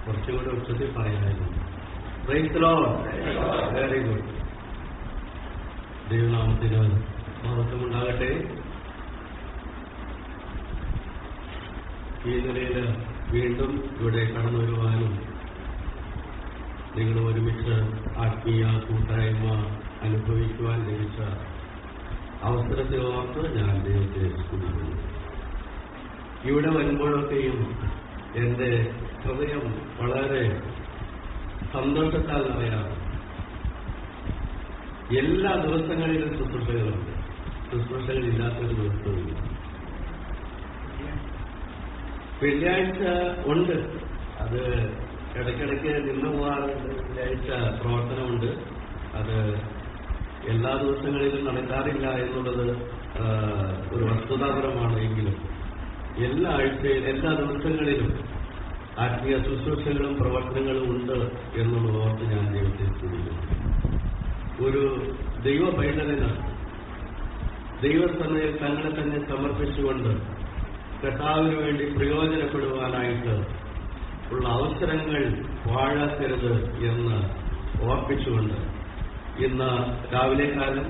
കുറച്ചുകൂടെ ഉച്ചത്തിൽ പറയാനായിരുന്നു. Praise the lord. Very good. ദൈവനാമത്തിന് മഹത്വമുണ്ടാകട്ടെ. ഈ നിലയിൽ വീണ്ടും ഇവിടെ കടന്നു വരുവാനും നിങ്ങൾ ഒരുമിച്ച് ആത്മീയ കൂട്ടായ്മ അനുഭവിക്കുവാൻ ലഭിച്ച അവസരത്തെ ഓർത്ത് ഞാൻ ദൈവത്തെ സ്തുതിക്കുന്നു. ഇവിടെ വരുമ്പോഴൊക്കെയും എൻ്റെ ഹൃദയം വളരെ സന്തോഷത്താൽ നിറയാറ്. എല്ലാ ദിവസങ്ങളിലും ശുശ്രൂഷകളുണ്ട്, ശുശ്രൂഷകളില്ലാത്തൊരു ദിവസവുമില്ല. വെള്ളിയാഴ്ച ഉണ്ട്, അത് ഇടയ്ക്കിടയ്ക്ക് നിന്ന് പോകാറുണ്ട്. വെള്ളിയാഴ്ച പ്രവർത്തനമുണ്ട്, അത് എല്ലാ ദിവസങ്ങളിലും നടക്കാറില്ല എന്നുള്ളത് ഒരു വസ്തുതാപരമാണ്. എങ്കിലും എല്ലാ ദിവസങ്ങളിലും ആത്മീയ ശുശ്രൂഷകളും പ്രവർത്തനങ്ങളും ഉണ്ട് എന്നുള്ളത് ഓർത്ത് ഞാൻ ദൈവത്തെ സ്തുതിക്കുന്നു. ഒരു ദൈവ പൈതലിന് ദൈവസന്നയിൽ തങ്ങളെ തന്നെ സമർപ്പിച്ചുകൊണ്ട് കർത്താവിന് വേണ്ടി പ്രയോജനപ്പെടുവാനായിട്ട് ഉള്ള അവസരങ്ങൾ വാഴാക്കരുത് എന്ന് ഓർപ്പിച്ചുകൊണ്ട് ഇന്ന് രാവിലെ കാലം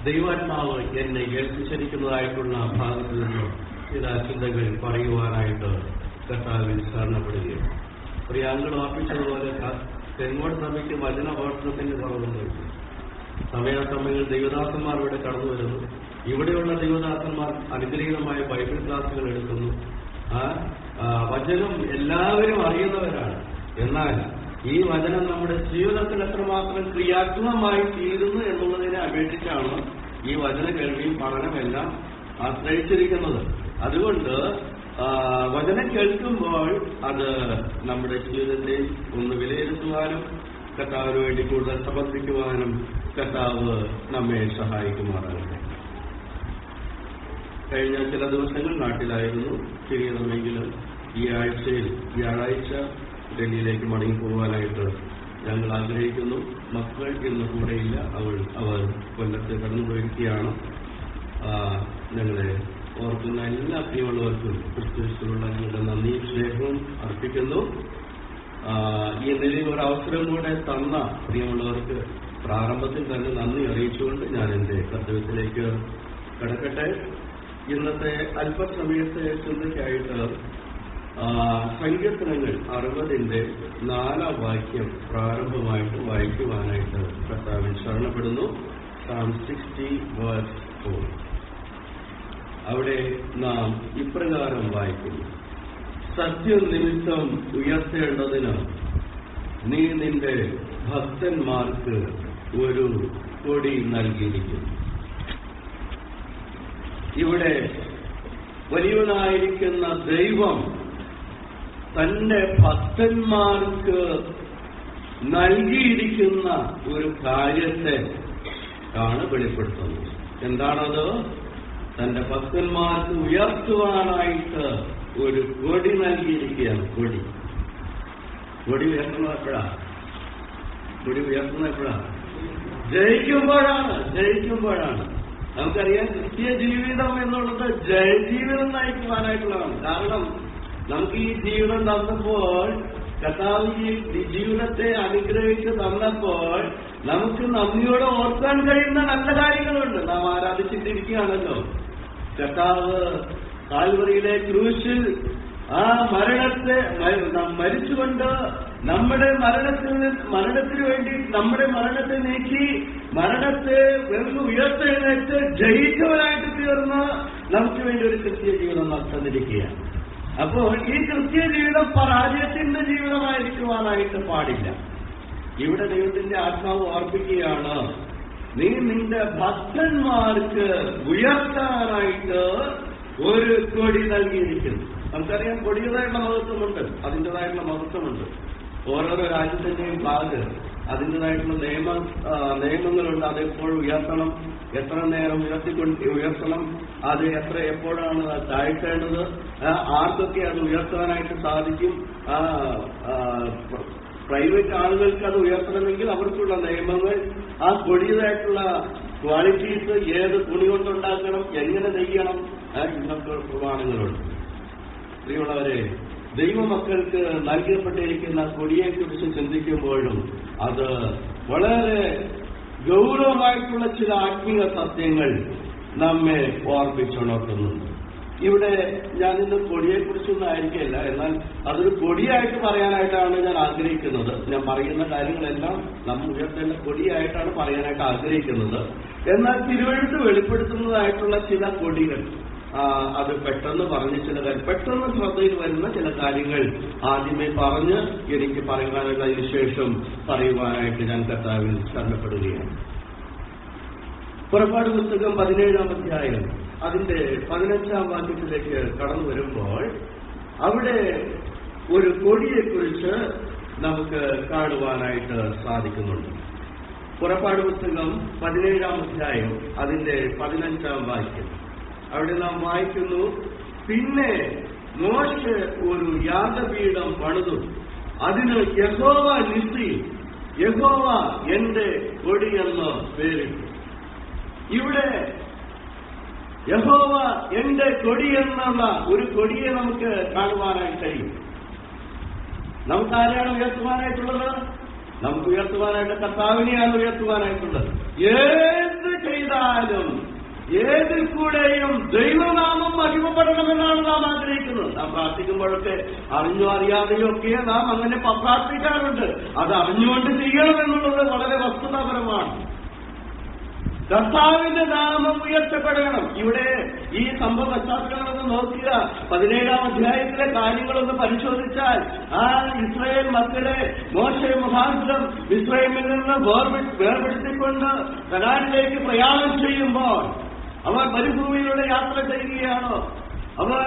ദൈവാത്മാവ് എന്നെ ഏൽപ്പിച്ചിരിക്കുന്നതായിട്ടുള്ള ഭാഗത്തു നിന്ന് ചില ചിന്തകൾ പറയുവാനായിട്ട് കർത്താവിൽ ശരണപ്പെടുകയാണ്. പ്രിയാങ്കൾ ഓർപ്പിച്ചതുപോലെ തെങ്ങോട് സഭയ്ക്ക് വചനഘോഷണത്തിന്റെ കുറവൊന്നുമില്ല. സമയാസമയങ്ങളിൽ ദൈവദാസന്മാർ ഇവിടെ കടന്നു വരുന്നു. ഇവിടെയുള്ള ദൈവദാസന്മാർ അനുഗ്രഹീതമായ ബൈബിൾ ക്ലാസുകൾ എടുക്കുന്നു. വചനം എല്ലാവരും അറിയുന്നവരാണ്. എന്നാൽ ഈ വചനം നമ്മുടെ ജീവിതത്തിൽ എത്രമാത്രം ക്രിയാത്മകമായി തീരുന്നു എന്നുള്ളതിനെ അപേക്ഷിച്ചാണ് ഈ വചന കേൾവിയും പഠനമെല്ലാം ആശ്രയിച്ചിരിക്കുന്നത്. അതുകൊണ്ട് വചനം കേൾക്കുമ്പോൾ അത് നമ്മുടെ ജീവിതത്തെ ഒന്ന് വിലയിരുത്തുവാനും കർത്താവിന് വേണ്ടി കൂടുതൽ സമർപ്പിക്കുവാനും കർത്താവ് നമ്മെ സഹായിക്കുമാറാകട്ടെ. കഴിഞ്ഞ ചില ദിവസങ്ങൾ നാട്ടിലായിരുന്നു. തിരിയണമെങ്കിലും ഈ ആഴ്ചയിൽ വ്യാഴാഴ്ച ഡൽഹിയിലേക്ക് മടങ്ങിപ്പോകാനായിട്ട് ഞങ്ങൾ ആഗ്രഹിക്കുന്നു. മക്കൾ ഇന്ന് കൂടെയില്ല, അവർ കൊല്ലത്ത് കടന്നുപോയിരിക്കുകയാണ്. ഞങ്ങളെ ഓർക്കുന്ന എല്ലാ പ്രിയമുള്ളവർക്കും ക്രിസ്തുവിലുള്ള ഞങ്ങളുടെ നന്ദി സ്നേഹവും അർപ്പിക്കുന്നു. ഈ നിലയിൽ ഒരു അവസരം കൂടെ തന്ന പ്രിയമുള്ളവർക്ക് പ്രാരംഭത്തിൽ തന്നെ നന്ദി അറിയിച്ചുകൊണ്ട് ഞാൻ എൻ്റെ കർത്തവ്യത്തിലേക്ക് കടക്കട്ടെ. ഇന്നത്തെ അല്പസമയത്തെ ചിന്തയ്ക്കായിട്ട് സങ്കീർത്തനങ്ങൾ 60-ന്റെ 4-ാം വാക്യം പ്രാരംഭമായിട്ട് വായിക്കുവാനായിട്ട് കർത്താവിൽ ശരണപ്പെടുന്നു. Psalm 60 verse 4. അവിടെ നാം ഇപ്രകാരം വായിക്കുന്നു: സത്യനിമിത്തം ഉയർത്തേണ്ടതിന് നീ നിന്റെ ഭക്തന്മാർക്ക് ഒരു കൊടി നൽകിയിരിക്കുന്നു. ഇവിടെ വലിയവനായിരിക്കുന്ന ദൈവം തന്റെ ഭക്തന്മാർക്ക് നൽകിയിരിക്കുന്ന ഒരു കാര്യത്തെ ആണ് വെളിപ്പെടുത്തുന്നത്. എന്താണത്? തന്റെ ഭക്തന്മാർക്ക് ഉയർത്തുവാനായിട്ട് ഒരു കൊടി നൽകിയിരിക്കുകയാണ്. കൊടി ഉയർത്തുന്നത് എപ്പോഴാണ്? ജയിക്കുമ്പോഴാണ്. നമുക്കറിയാം, ക്രിസ്തീയ ജീവിതം എന്നുള്ളത് ജയജീവിതം നയിക്കുവാനായിട്ടുള്ളതാണ്. കാരണം നമുക്ക് ഈ ജീവിതം തന്നപ്പോൾ, കർത്താവ് ഈ ജീവിതത്തെ അനുഗ്രഹിച്ച് തന്നപ്പോൾ നമുക്ക് നന്ദിയോടെ ഓർക്കാൻ കഴിയുന്ന നല്ല കാര്യങ്ങളുണ്ട്. നാം ആരാധിച്ചിട്ടിരിക്കുകയാണല്ലോ. കർത്താവ് കാൽവറിയിലെ ക്രൂശിൽ ആ മരണത്തെ മരിച്ചുകൊണ്ട് നമ്മുടെ മരണത്തിന് വേണ്ടി നമ്മുടെ മരണത്തെ നീക്കി മരണത്തെ വെറുതെ ഉയർത്തെഴുന്നേറ്റ് ജയിച്ചവരായിട്ട് തീർന്ന് നമുക്ക് വേണ്ടി ഒരു ക്രിസ്തീയ ജീവിതം തന്നിരിക്കുകയാണ്. അപ്പോൾ ഈ ക്രിസ്തീയ ജീവിതം പരാജയത്തിന്റെ ജീവിതമായിരിക്കുവാനായിട്ട് പാടില്ല. ഇവിടെ ദൈവത്തിന്റെ ആത്മാവ് ഓർപ്പിക്കുകയാണ്, നീ നിന്റെ ഭക്തന്മാർക്ക് ഉയർത്താനായിട്ട് ഒരു കൊടി നൽകിയിരിക്കുന്നു. നമുക്കറിയാം, കൊടിയതായിട്ടുള്ള അതിൻ്റെതായിട്ടുള്ള മഹത്വമുണ്ട്. ഓരോരോ രാജ്യത്തിന്റെയും ഫ്ലാഗ് അതിൻ്റെതായിട്ടുള്ള നിയമങ്ങളുണ്ട്. അതെപ്പോഴും ഉയർത്തണം, എത്ര നേരം ഉയർത്തണം, അത് എപ്പോഴാണ് താഴ്ത്തേണ്ടത്, ആർക്കൊക്കെ അത് ഉയർത്താനായിട്ട് സാധിക്കും. പ്രൈവറ്റ് ആളുകൾക്ക് അത് ഉയർത്തണമെങ്കിൽ അവർക്കുള്ള നിയമങ്ങൾ, ആ കൊടിയതായിട്ടുള്ള ക്വാളിറ്റീസ്, ഏത് തുണി കൊണ്ടുണ്ടാക്കണം, എങ്ങനെ നെയ്യണം, ഇന്നൊക്കെ പ്രമാണങ്ങളുണ്ട്. പ്രിയമുള്ളവരെ, ദൈവമക്കൾക്ക് നൽകപ്പെട്ടിരിക്കുന്ന കൊടിയെക്കുറിച്ച് ചിന്തിക്കുമ്പോഴും അത് വളരെ ഗൗരവമായിട്ടുള്ള ചില ആത്മീയ സത്യങ്ങൾ നമ്മെ ഓർമ്മിച്ചുണർത്തുന്നുണ്ട്. ഇവിടെ ഞാനിന്ന് കൊടിയെക്കുറിച്ചൊന്നും ആയിരിക്കില്ല, എന്നാൽ അതൊരു കൊടിയായിട്ട് പറയാനായിട്ടാണ് ഞാൻ ആഗ്രഹിക്കുന്നത്. ഞാൻ പറയുന്ന കാര്യങ്ങളെല്ലാം നമ്മൾ ഉയർത്തേണ്ട കൊടിയായിട്ടാണ് പറയാനായിട്ട് ആഗ്രഹിക്കുന്നത്. എന്നാൽ തിരുവെഴുത്ത് വെളിപ്പെടുത്തുന്നതായിട്ടുള്ള ചില കൊടികൾ, അത് പെട്ടെന്ന് പറഞ്ഞ് പെട്ടെന്ന് ശ്രദ്ധയിൽ വരുന്ന ചില കാര്യങ്ങൾ ആദ്യമേ പറഞ്ഞ് എനിക്ക് പറയുവാനുള്ള അതിനുശേഷം പറയുവാനായിട്ട് ഞാൻ കർത്താവിൽ ശരണപ്പെടുകയാണ്. പുറപ്പാട് പുസ്തകം 17-ാം അധ്യായം അതിന്റെ 15-ാം വാക്യത്തിലേക്ക് കടന്നു വരുമ്പോൾ അവിടെ ഒരു കൊടിയെക്കുറിച്ച് നമുക്ക് കാണുവാനായിട്ട് സാധിക്കുന്നുണ്ട്. പുറപ്പാട് പുസ്തകം 17-ാം അധ്യായം അതിന്റെ 15-ാം വാക്യം അവിടെ നാം വായിക്കുന്നു, പിന്നെ മോശെ ഒരു യാഗപീഠം പണിതു, അതിന് യഹോവ നിസി, യഹോവ എന്റെ കൊടിയെന്ന് പേരിട്ടു. ഇവിടെ യഹോവ എന്റെ കൊടി എന്നുള്ള ഒരു കൊടിയെ നമുക്ക് കാണുവാനായിട്ട് കഴിയും. നമുക്ക് ആരെയാണ് ഉയർത്തുവാനായിട്ടുള്ളത്? നമുക്ക് ഉയർത്തുവാനായിട്ട് കർത്താവിനെയാണ് ഉയർത്തുവാനായിട്ടുള്ളത്. ഏത് ചെയ്താലും ഏതിൽ കൂടെയും ദൈവനാമം മഹിമപ്പെടണമെന്നാണ് നാം ആഗ്രഹിക്കുന്നത്. നാം പ്രാർത്ഥിക്കുമ്പോഴൊക്കെ അറിഞ്ഞോ അറിയാതെയോ ഒക്കെ നാം അങ്ങനെ പ്രാർത്ഥിക്കാറുണ്ട്. അത് അറിഞ്ഞുകൊണ്ട് ചെയ്യണമെന്നുള്ളത് വളരെ വസ്തുതാപരമാണ്. കർത്താവിന്റെ നാമം ഉയർത്തപ്പെടണം. ഇവിടെ ഈ സംഭവ പശ്ചാത്തലങ്ങളൊന്ന് നോക്കുക. 17-ാം അധ്യായത്തിലെ കാര്യങ്ങളൊന്ന് പരിശോധിച്ചാൽ ആ ഇസ്രായേൽ മക്കളെ മോശെ മുഖാന്തരം ഇസ്രായേലിൽ നിന്ന് വേർപെടുത്തിക്കൊണ്ട് കനാനിലേക്ക് പ്രയാണം ചെയ്യുമ്പോൾ അവർ മരുഭൂമിയിലൂടെ യാത്ര ചെയ്യുകയാണോ? അവർ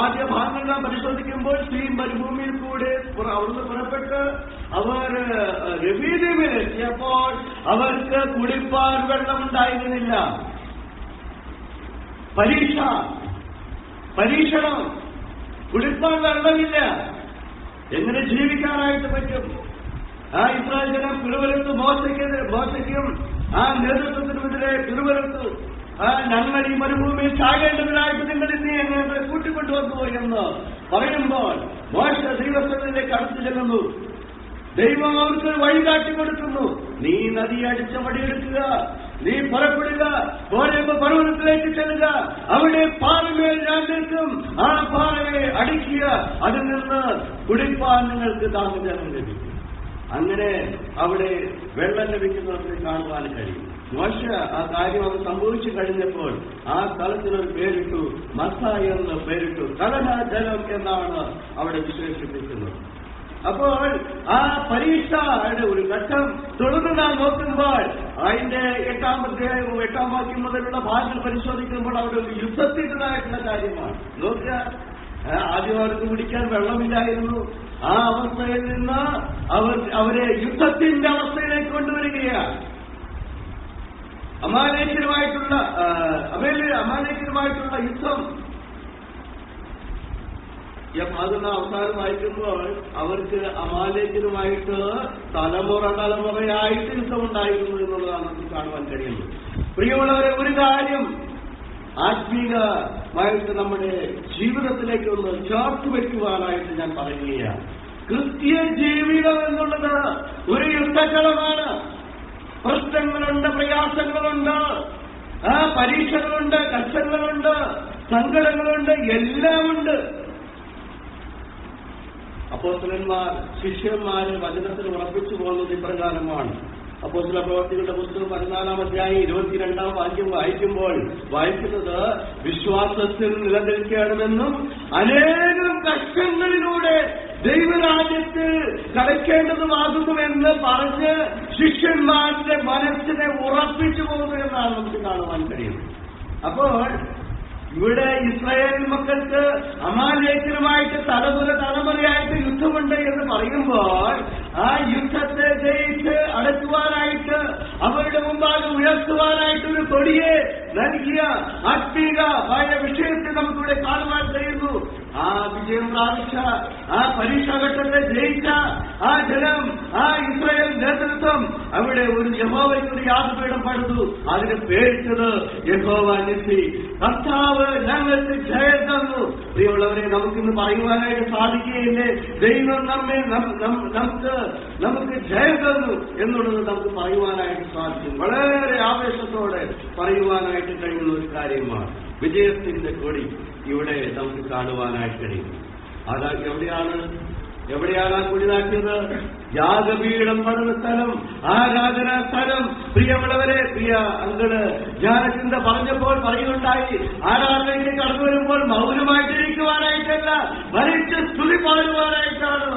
ആദ്യ ഭാഗങ്ങൾ പരിശോധിക്കുമ്പോൾ സീൻ മരുഭൂമിയിൽ കൂടെ അവിടുന്ന് പുറപ്പെട്ട് അവർ രഫീദീമിലെത്തിയപ്പോൾ അവർക്ക് കുടിപ്പാൻ വെള്ളമുണ്ടായിരുന്നില്ല. പരീക്ഷണം, കുടിപ്പാൻ വെള്ളമില്ല. എങ്ങനെ ജീവിക്കാനായിട്ട് പറ്റും? ആ ഇസ്രായേൽ ജനം പിറുവരുത്തു, മോശയ്ക്കും ആ നേതൃത്വത്തിനുമെതിരെ പിറുവരുത്തു. ഞങ്ങൾ ഈ മരുഭൂമിയിൽ ചാകേണ്ടതിനായിട്ട് നിങ്ങൾ ഇന്ന് എങ്ങനെ കൂട്ടിക്കൊണ്ടുവന്നു എന്ന് പറയുമ്പോൾ മോശ ദൈവസ്ഥലിലേക്ക് അടുത്തു ചെല്ലുന്നു. ദൈവം അവർക്ക് വഴി കാട്ടിക്കൊടുക്കുന്നു. നീ നദി അടിച്ച വടിയെടുക്കുക, നീ പുറപ്പെടുക, പർവ്വതത്തിലേക്ക് ചെല്ലുക, അവിടെ പാറമേൽ ഞാൻ നിൽക്കും, ആ പാറയെ അടിക്കുക, അതിൽ നിന്ന് കുടിപ്പാൻ നിങ്ങൾക്ക് താമസം ലഭിക്കും. അങ്ങനെ അവിടെ വെള്ളം ലഭിക്കുന്നവർക്ക് കാണുവാൻ കഴിയും. മോശ ആ കാര്യം അത് സംഭവിച്ചു കഴിഞ്ഞപ്പോൾ ആ സ്ഥലത്തിനൊരു പേരിട്ടു, മസ്സ എന്ന് പേരിട്ടു. കലഹ ജലം എന്നാണ് അവിടെ വിശേഷിപ്പിക്കുന്നത്. അപ്പോൾ ആ പരീക്ഷയുടെ ഒരു ഘട്ടം തുടർന്ന് നാം നോക്കുമ്പോൾ അതിന്റെ 8-ാം അധ്യായം 8-ാം വാക്യം മുതലുള്ള ഭാഗങ്ങൾ പരിശോധിക്കുമ്പോൾ അവിടെ ഒരു യുദ്ധത്തിൻ്റെതായിട്ടുള്ള കാര്യമാണ്. നോക്കുക, ആദ്യം അവർക്ക് കുടിക്കാൻ വെള്ളമില്ലായിരുന്നു. ആ അവസ്ഥയിൽ നിന്ന് അവരെ യുദ്ധത്തിന്റെ അവസ്ഥയിലേക്ക് കൊണ്ടുവരികയാണ്. അമാലേക്യരുമായിട്ടുള്ള യുദ്ധം അതിന് അവസാനം വായിക്കുമ്പോൾ അവർക്ക് അമാലേക്യരുമായിട്ട് തലമുറയായിട്ട് യുദ്ധമുണ്ടായിരുന്നു എന്നുള്ളതാണ് നമുക്ക് കാണുവാൻ കഴിയുന്നത്. പ്രിയമുള്ളവരെ, ഒരു കാര്യം ആത്മീകമായിട്ട് നമ്മുടെ ജീവിതത്തിലേക്ക് ഒന്ന് ചേർത്ത് വയ്ക്കുവാനായിട്ട് ഞാൻ പറയുകയാണ്. ക്രിസ്ത്യൻ ജീവിതം എന്നുള്ളത് ഒരു യുദ്ധക്കളമാണ്. പ്രശ്നങ്ങളുണ്ട്, പ്രയാസങ്ങളുണ്ട്, പരീക്ഷകളുണ്ട്, കഷ്ടങ്ങളുണ്ട്, സങ്കടങ്ങളുണ്ട്, എല്ലാമുണ്ട്. അപ്പോസ്തലന്മാർ ശിഷ്യന്മാരെ വചനത്തിൽ ഉറപ്പിച്ചു പോകുന്നത് ഇപ്രകാരമാണ്. അപ്പോസ്തല പ്രവർത്തികളുടെ പുസ്തകം 14-ാം അധ്യായം 22-ാം വാക്യം വായിക്കുന്നത് വിശ്വാസത്തിൽ നിലനിൽക്കണമെന്നും അനേകം കഷ്ടങ്ങളിലൂടെ ദൈവരാജ്യത്തിൽ കടക്കേണ്ടതുമാകുന്നുവെന്ന് പറഞ്ഞ് ശിഷ്യന്മാരുടെ മനസ്സിനെ ഉറപ്പിച്ചു പോകുന്നു എന്നാണ് നമുക്ക് കാണുവാൻ കഴിയുന്നത്. അപ്പോൾ ഇവിടെ ഇസ്രായേൽ മക്കൾക്ക് അമാലേക്യരുമായിട്ട് തലമുറയായിട്ട് യുദ്ധമുണ്ട് എന്ന് പറയുമ്പോൾ ആ യുദ്ധത്തെ ജയിച്ച് അടക്കുവാനായിട്ട് അവരുടെ മുമ്പാകെ ഉയർത്തുവാനായിട്ട് ഒരു കൊടിയെ നൽകിയ ആത്മീകമായ വിഷയത്തെ നമുക്കിവിടെ കാണുവാൻ കഴിയുന്നു. ആ വിജയം പ്രാപിച്ച, ആ പരീക്ഷാഘട്ടത്തെ ജയിച്ച ആ ജനം, ആ ഇസ്രായേൽ നേതൃത്വം അവിടെ ഒരു യഹോവയ്ക്കൊരു യാഗപീഠം പണിതു. അതിന് പേരിട്ടത് യഹോവ നിസി. കർത്താവ് ഞങ്ങൾക്ക് ജയം തന്നു. പ്രിയമുള്ളവരെ, നമുക്കിന്ന് പറയുവാനായിട്ട് സാധിക്കുകയില്ലേ, ദൈവം നമുക്ക് ജയം തന്നു എന്നുള്ളത് നമുക്ക് പറയുവാനായിട്ട് സാധിക്കും. വളരെ ആവേശത്തോടെ പറയുവാനായിട്ട് കഴിയുന്ന ഒരു കാര്യമാണ്. വിജയത്തിന്റെ കൊടി ഇവിടെ നമുക്ക് കാണുവാനായിട്ട് കഴിയും. അതാ എവിടെയാണ് ആ കൊടി നാട്ടിയത്? യാഗപീഠം പണിത സ്ഥലം, ആരാധനാ സ്ഥലം. പ്രിയമുള്ളവരെ, പ്രിയ അങ്കിള് ജ്ഞാനചിന്ത പറഞ്ഞപ്പോൾ പറയുന്നുണ്ടായി, ആരാധനയ്ക്ക് കടന്നു വരുമ്പോൾ മൗനമായിട്ടിരിക്കുവാനായിട്ടല്ല, മരിച്ച് സ്തുതി പാടുവാനായിട്ടാണ്.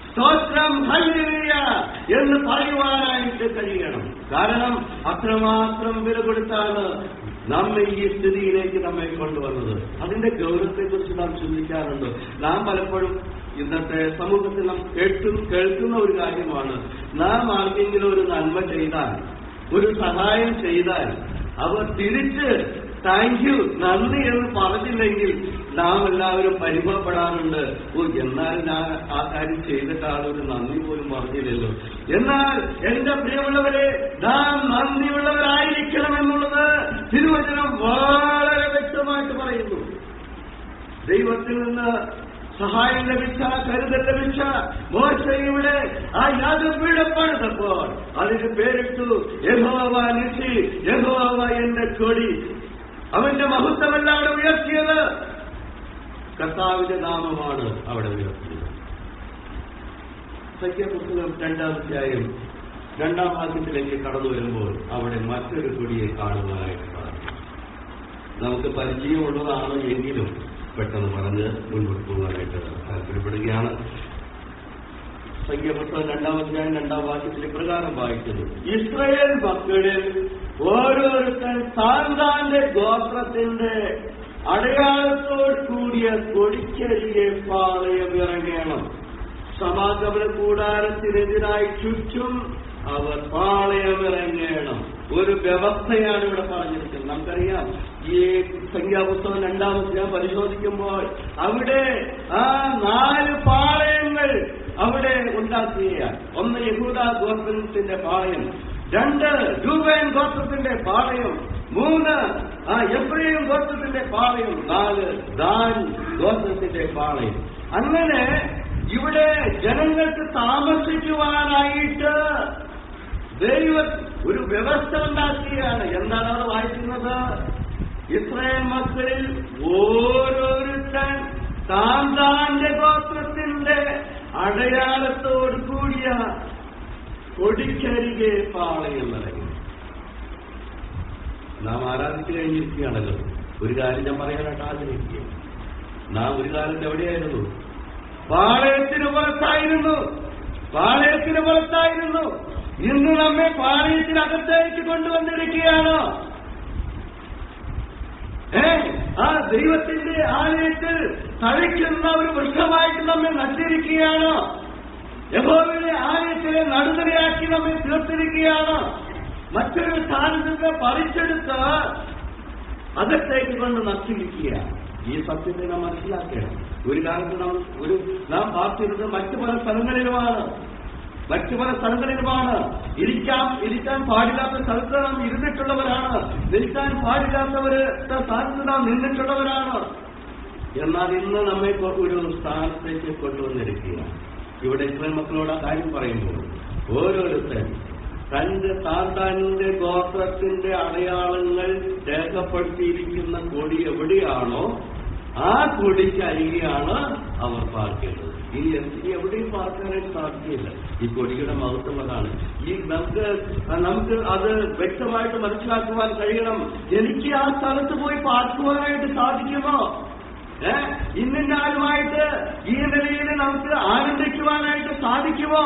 സ്തോത്രം ഹല്ലേലൂയ എന്ന് പറയുവാനായിട്ട് കഴിയണം. കാരണം അത്രമാത്രം വില കൊടുത്താണ് നമ്മെ ഈ സ്ഥിതിയിലേക്ക് നമ്മെ കൊണ്ടുവന്നത്. അതിന്റെ ഗൗരവത്തെക്കുറിച്ച് നാം ചിന്തിക്കാറുണ്ട്. നാം പലപ്പോഴും ഇന്നത്തെ സമൂഹത്തിൽ നാം കേൾക്കുന്ന ഒരു കാര്യമാണ്, നാം ആർക്കെങ്കിലും ഒരു നന്മ ചെയ്താൽ, ഒരു സഹായം ചെയ്താൽ അവർ തിരിച്ച് താങ്ക് യു, നന്ദി എന്ന് പറഞ്ഞില്ലെങ്കിൽ നാം എല്ലാവരും പരിഭവപ്പെടാറുണ്ട്. എന്നാലും ഞാൻ ആ കാര്യം ചെയ്തിട്ട് ആളൊരു നന്ദി പോലും പറഞ്ഞില്ലല്ലോ. എന്നാൽ എന്റെ പ്രിയമുള്ളവരെ, നാം നന്ദിയുള്ളവരായിരിക്കണം എന്നുള്ളത് തിരുവചനം വളരെ വ്യക്തമായിട്ട് പറയുന്നു. ദൈവത്തിൽ നിന്ന് സഹായം ലഭിച്ച, കരുതൽ ലഭിച്ച മോശയുടെ ആ യാഗപീഠം പണിതപ്പോൾ അതിന് പേരിട്ടു യഹോവ നിസി, യഹോവ എന്റെ കൊടി. അവന്റെ മഹത്വമല്ല അവിടെ ഉയർത്തിയത്, കർത്താവിന്റെ നാമമാണ് അവിടെ ഉയർത്തിയത്. സംഖ്യാപുസ്തകം 2-ാം അധ്യായം 2-ാം വാക്യത്തിലേക്ക് കടന്നു വരുമ്പോൾ അവിടെ മറ്റൊരു കൊടിയെ കാണുവാനായിട്ട് സാധിക്കും. നമുക്ക് പരിചയമുള്ളതാണ് എങ്കിലും പെട്ടെന്ന് പറഞ്ഞ് മുൻപോട്ട് പോകാനായിട്ട് താല്പര്യപ്പെടുകയാണ്. സംഖ്യാപുസ്തകം 2-ാം അധ്യായം 2-ാം വാക്യത്തിൽ പ്രകാരം വായിക്കുന്നു, ഇസ്രായേൽ മക്കളിൽ ഓരോരുത്തൻ താന്താന്റെ ഗോത്രത്തിന്റെ അടയാളത്തോട് കൂടിയ കൊടിക്കരികെ പാളയം ഇറങ്ങണം. സമാഗമന കൂടാരത്തിനെതിരായി ചുറ്റും അവർ പാളയമിറങ്ങണം. ഒരു വ്യവസ്ഥയാണ് ഇവിടെ പറഞ്ഞിരിക്കുന്നത്. നമുക്കറിയാം, ഈ സംഖ്യാപുസ്തകം 2-ാം അധ്യായം പരിശോധിക്കുമ്പോൾ അവിടെ ആ 4 പാളയങ്ങൾ അവിടെ ഉണ്ടാക്കുകയാണ്. 1 യഹൂദാ ഗോത്രത്തിന്റെ പാളയം, 2 രൂബേൻ ഗോത്രത്തിന്റെ പാളയം, 3 എഫ്രയീം ഗോത്രത്തിന്റെ പാളയം, 4 ദാൻ ഗോത്രത്തിന്റെ പാളയം. അങ്ങനെ ഇവിടെ ജനങ്ങൾക്ക് താമസിക്കുവാനായിട്ട് ദൈവം ഒരു വ്യവസ്ഥ ഉണ്ടാക്കുകയാണ്. എന്താണ് അവർ വായിക്കുന്നത്? ഇസ്രായേൽ മക്കളിൽ ഓരോരുത്തൻ താന്താന്റെ ഗോത്രത്തിന്റെ അടയാളത്തോട് കൂടിയ കൊടിക്കരികെ പാളയം ഇറങ്ങി. നാം ആരാധിച്ചു കഴിഞ്ഞിരിക്കുകയാണല്ലോ. ഒരു കാര്യം ഞാൻ പറയാനായിട്ട് ആഗ്രഹിക്കുക, നാം ഒരു കാലത്ത് എവിടെയായിരുന്നു? പാളയത്തിന് പുറത്തായിരുന്നു. ഇന്ന് നമ്മെ പാളയത്തിനകത്തേക്ക് കൊണ്ടുവന്നിരിക്കുകയാണ്. ആ ദൈവത്തിന്റെ ആലയത്തിൽ തളിക്കുന്ന ഒരു വൃക്ഷമായിട്ട് നമ്മെ നട്ടിരിക്കുകയാണ്. യഹോവയുടെ ആലയത്തിലെ നടുതലയാക്കി നമ്മെ തീർത്തിരിക്കുകയാണ്. മറ്റൊരു സ്ഥാനത്ത് പറിച്ചെടുത്ത് അകത്തേക്ക് കൊണ്ട് നട്ടിരിക്കുക. ഈ സത്യത്തെ നാം മനസ്സിലാക്കണം. ഒരു കാലത്ത് നാം പാർത്തിരുന്നത് മറ്റു പല സ്ഥലങ്ങളിലുമാണ്. ഇരിക്കാൻ പാടില്ലാത്ത സ്ഥലത്ത് നാം ഇരുന്നിട്ടുള്ളവരാണ്. നിൽക്കാൻ പാടില്ലാത്തവരുടെ സ്ഥാനത്ത് നാം നിന്നിട്ടുള്ളവരാണ്. എന്നാൽ ഇന്ന് നമ്മെ ഒരു സ്ഥാനത്തേക്ക് കൊണ്ടുവന്നിരിക്കുക. ഇവിടെ ഇസ്രായേൽ മക്കളോട് ആ കാര്യം പറയുമ്പോൾ ഓരോരുത്തരും തന്റെ ഗോത്രത്തിന്റെ അടയാളങ്ങൾ രേഖപ്പെടുത്തിയിരിക്കുന്ന കൊടി എവിടെയാണോ ആ കൊടിക്ക് അരികെയാണ് അവർ പാർക്കേണ്ടത്. ഇനി എവിടെയും പാർക്കാനായിട്ട് സാധിക്കില്ല. ഈ കൊടിയുടെ മഹത്വം അതാണ്. നമുക്ക് അത് വ്യക്തമായിട്ട് മനസ്സിലാക്കുവാൻ കഴിയണം. എനിക്ക് ആ സ്ഥലത്ത് പോയി പാർക്കുവാനായിട്ട് സാധിക്കുമോ? ഇന്നാലുമായിട്ട് ഈ നിലയിൽ നമുക്ക് ആനന്ദിക്കുവാനായിട്ട് സാധിക്കുമോ?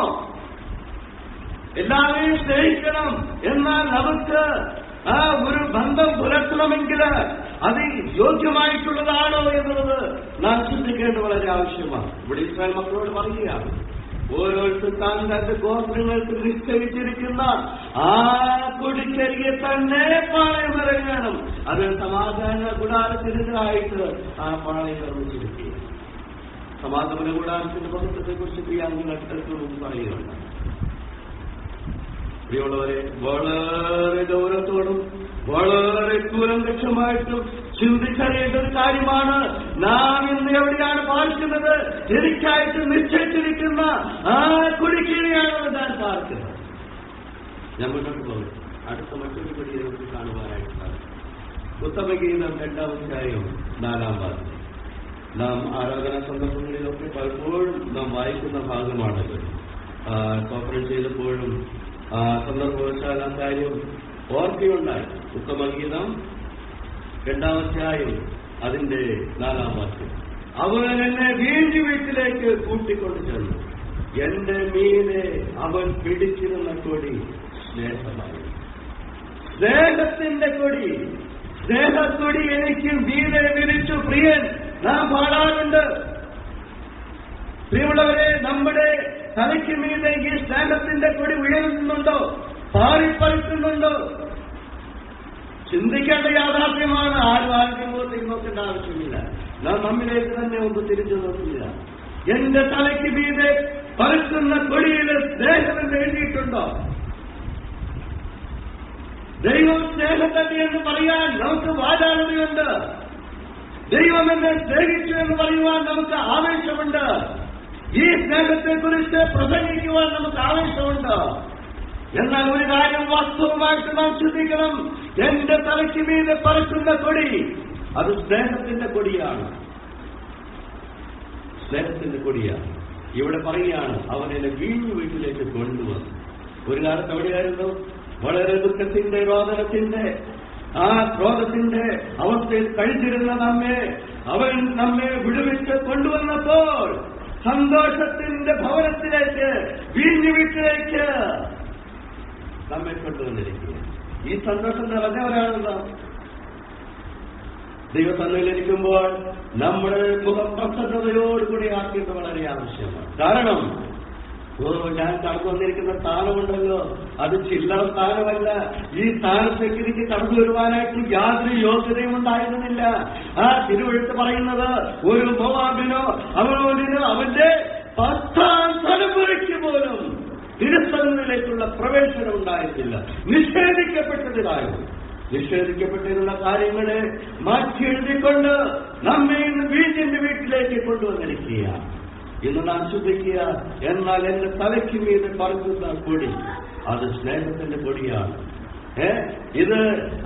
എല്ലാവരെയും സ്നേഹിക്കണം. എന്നാൽ നമുക്ക് ആ ഒരു ബന്ധം പുലർത്തണമെങ്കിൽ അത് യോഗ്യമായിട്ടുള്ളതാണോ എന്നുള്ളത് നാം ചിന്തിക്കേണ്ടത് വളരെ ആവശ്യമാണ്. ഇവിടെ ഇസ്രായേൽ മക്കളോട് പറയുകയാണ്, ഓരോരുത്തർ തന്റെ ഗോത്രങ്ങൾക്ക് നിശ്ചയിച്ചിരിക്കുന്ന ആ കൊടിക്കരികെ തന്നെ പാളയമിറങ്ങണം. അത് സമാധാന കൂടാരത്തിനെതിരായിട്ട് ആ പാളയം നിർമ്മിച്ചിരിക്കുക. സമാഗമന കൂടാരത്തിന്റെ മഹത്വത്തെക്കുറിച്ച് പ്രിയാംഗങ്ങൾ പറയുന്നുണ്ട്. പ്രിയമുള്ളവരെ, വളരെ ഗൗരവത്തോടും വളരെ കൂലങ്കക്ഷമായിട്ടും ചിന്തിച്ചറിയേണ്ട ഒരു കാര്യമാണ് നാം ഇന്ന് എവിടെയാണ് പാർക്കുന്നത്. എനിക്കായിട്ട് നിശ്ചയിച്ചിരിക്കുന്ന ആ കുടിക്കീഴിയാണ് ഞാൻ പാർക്കുന്നത്. ഞാൻ മുന്നോട്ട് പോകും. അടുത്ത മറ്റൊരു പടിയെ നമുക്ക് കാണുവാനായിട്ട് സാധിക്കും. ഉത്തമഗീതം 2-ാം അധ്യായം 4-ാം വാക്യം. നാം ആരാധനാ സന്ദർഭങ്ങളിലൊക്കെ പലപ്പോഴും നാം വായിക്കുന്ന ഭാഗമാണത്. സ്തോത്രം ചെയ്തപ്പോഴും സന്ദർഭവശാൽ ആ കാര്യം ഓർക്കുകയുണ്ടായി. ഉത്തമഗീതം 2-ാം അധ്യായം അതിന്റെ 4-ാം വാക്യം. അവൻ എന്നെ വീണ്ടും വീട്ടിലേക്ക് കൂട്ടിക്കൊണ്ടു ചെന്നു. എന്റെ മീനെ അവൻ പിടിച്ചിരുന്ന കൊടി സ്നേഹമായി. സ്നേഹത്തിന്റെ കൊടി, സ്നേഹക്കൊടി എനിക്ക് മീനെ വിരിച്ചു പ്രിയൻ നാം പാടാറുണ്ട്. പ്രിയമുള്ളവരെ, നമ്മുടെ തലയ്ക്ക് മീതെ ഈ സ്നേഹത്തിന്റെ കൊടി ഉയരുന്നുണ്ടോ? പാറിപ്പറിക്കുന്നുണ്ടോ? ചിന്തിക്കേണ്ട യാഥാർത്ഥ്യമാണ്. ആരും ആരുടെ മുഖത്തേക്ക് നോക്കേണ്ട ആവശ്യമില്ല. നാം നമ്മിലേക്ക് തന്നെ ഒന്ന് തിരിച്ചു നോക്കില്ല. എന്റെ തലയ്ക്ക് മീതെ പറക്കുന്ന കൊടിയിൽ സ്നേഹമെന്ന് എഴുതിയിട്ടുണ്ടോ? ദൈവം സ്നേഹം തന്നെയെന്ന് പറയാൻ നമുക്ക് വാചാലതയുണ്ട്. ദൈവം എന്നെ സ്നേഹിച്ചു എന്ന് പറയുവാൻ നമുക്ക് ആവേശമുണ്ട്. ഈ സ്നേഹത്തെക്കുറിച്ച് പ്രസംഗിക്കുവാൻ നമുക്ക് ആവേശമുണ്ട്. എന്നാൽ ഒരു കാര്യം വാസ്തവമായിട്ട് നാം ചിന്തിക്കണം. എന്റെ തലയ്ക്ക് മീതെ പറക്കുന്ന കൊടി അത് സ്നേഹത്തിന്റെ കൊടിയാണ്. സ്നേഹത്തിന്റെ കൊടിയാണ്. ഇവിടെ പറയുകയാണ് അവൻ എന്നെ വീണ്ടും വീട്ടിലേക്ക് കൊണ്ടുവന്നു. ഒരു കാലത്ത് എവിടെയായിരുന്നു? വളരെ ദുഃഖത്തിന്റെ, രോദനത്തിന്റെ, ആ ക്രോധത്തിന്റെ അവസ്ഥയിൽ കഴിച്ചിരുന്ന അവൻ നമ്മെ വിടുവിച്ച് കൊണ്ടുവന്നപ്പോൾ സന്തോഷത്തിന്റെ ഭവനത്തിലേക്ക്, വീഞ്ഞു വീട്ടിലേക്ക് നമ്മെ കൊണ്ടുവന്നിരിക്കുക. ഈ സന്തോഷം നിറഞ്ഞവരാണല്ലോ. ദൈവസന്നിധിയിലിരിക്കുമ്പോൾ നമ്മുടെ മുഖം പ്രസന്നതയോടുകൂടി ആക്കേണ്ടത് വളരെ ആവശ്യമാണ്. കാരണം ഞാൻ കടന്നു വന്നിരിക്കുന്ന സ്ഥാനമുണ്ടല്ലോ, അത് ചില്ലറ സ്ഥാനമല്ല. ഈ സ്ഥാനത്തേക്ക് എനിക്ക് കടന്നു വരുവാനായിട്ട് യാതൊരു യോഗ്യതയും ഉണ്ടായിരുന്നില്ല. ആ തിരുവെഴുത്ത് പറയുന്നത് ഒരു മോവാബിനോ അമോനിനോ അവന്റെ 10ാം തലമുറയ്ക്ക് പോലും തിരുസന്നിധിയിലേക്കുള്ള പ്രവേശനം ഉണ്ടായിരുന്നില്ല. നിഷേധിക്കപ്പെട്ടതിനായിരുന്നു. നിഷേധിക്കപ്പെട്ടിരുന്ന കാര്യങ്ങളെ മാറ്റി എഴുതിക്കൊണ്ട് നമ്മെ ഇന്ന് വീടിന്റെ വീട്ടിലേക്ക് കൊണ്ടുവന്നിരിക്കുക. ഇന്ന് നാം ശ്രദ്ധിക്കുക. എന്നാൽ എന്റെ തലയ്ക്ക് മീതെ പറക്കുന്ന കൊടി അത് സ്നേഹത്തിന്റെ കൊടിയാണ്. ഇത്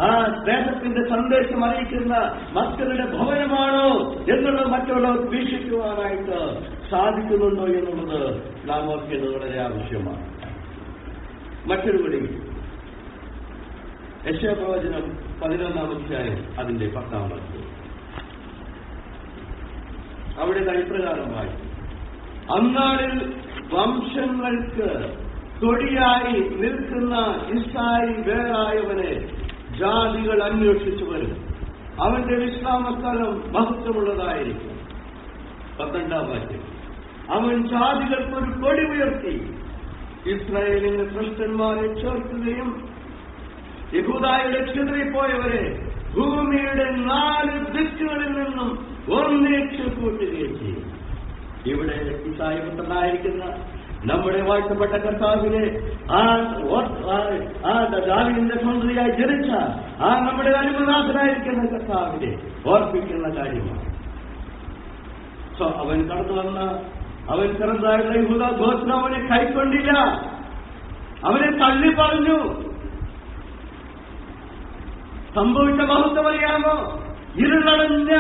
ആ സ്നേഹത്തിന്റെ സന്ദേശം അറിയിക്കുന്ന മക്കളുടെ ഭവനമാണോ എന്നുള്ളത് മറ്റുള്ളവർ വീക്ഷിക്കുവാനായിട്ട് സാധിക്കുന്നുണ്ടോ എന്നുള്ളത് നാം ഓർക്കേണ്ടത് വളരെ ആവശ്യമാണ്. മറ്റൊരു കൊടി യെശയ്യാപ്രവചനം 11-ാം അധ്യായം അതിന്റെ 10-ാം വാക്യം. അവിടെ ഇപ്രകാരമായി: അന്നാളിൽ വംശങ്ങൾക്ക് കൊടിയായി നിൽക്കുന്ന ഇസ്രായേൽ വേറായവനെ ജാതികൾ അന്വേഷിച്ചു വരും. അവന്റെ വിശ്രാമസ്ഥലം മഹത്വമുള്ളതായിരിക്കും. 12-ാം വാക്യം. അവൻ ജാതികൾക്കൊരു കൊടി ഉയർത്തി ഇസ്രായേലിന്റെ ശ്രേഷ്ഠന്മാരെ ചേർക്കുകയും യഹൂദായുടെ ചിതറിപ്പോയവരെ ഭൂമിയുടെ 4 ദിക്കുകളിൽ നിന്നും ഒന്നിച്ച് കൂട്ടുകയും ചെയ്യും. ഇവിടെ ഇസ്രായേൽപുത്രനായിരിക്കുന്ന നമ്മുടെ വാഴ്ത്തപ്പെട്ട കർത്താവിനെ ദാവീദിന്റെ സന്തതിയായി ജനിച്ച നമ്മുടെ അനുമനാഥനായിരിക്കുന്ന കർത്താവിനെ ഓർപ്പിക്കുന്ന കാര്യമാണ്. അവൻ കടന്നു വന്ന അവൻ ചെറുതായുള്ള യഹൂദ ഗോത്രം അവനെ കൈക്കൊണ്ടില്ല. അവനെ തള്ളി പറഞ്ഞു. സംഭവിച്ച മഹത്വം അറിയാമോ? ഇരുളടഞ്ഞ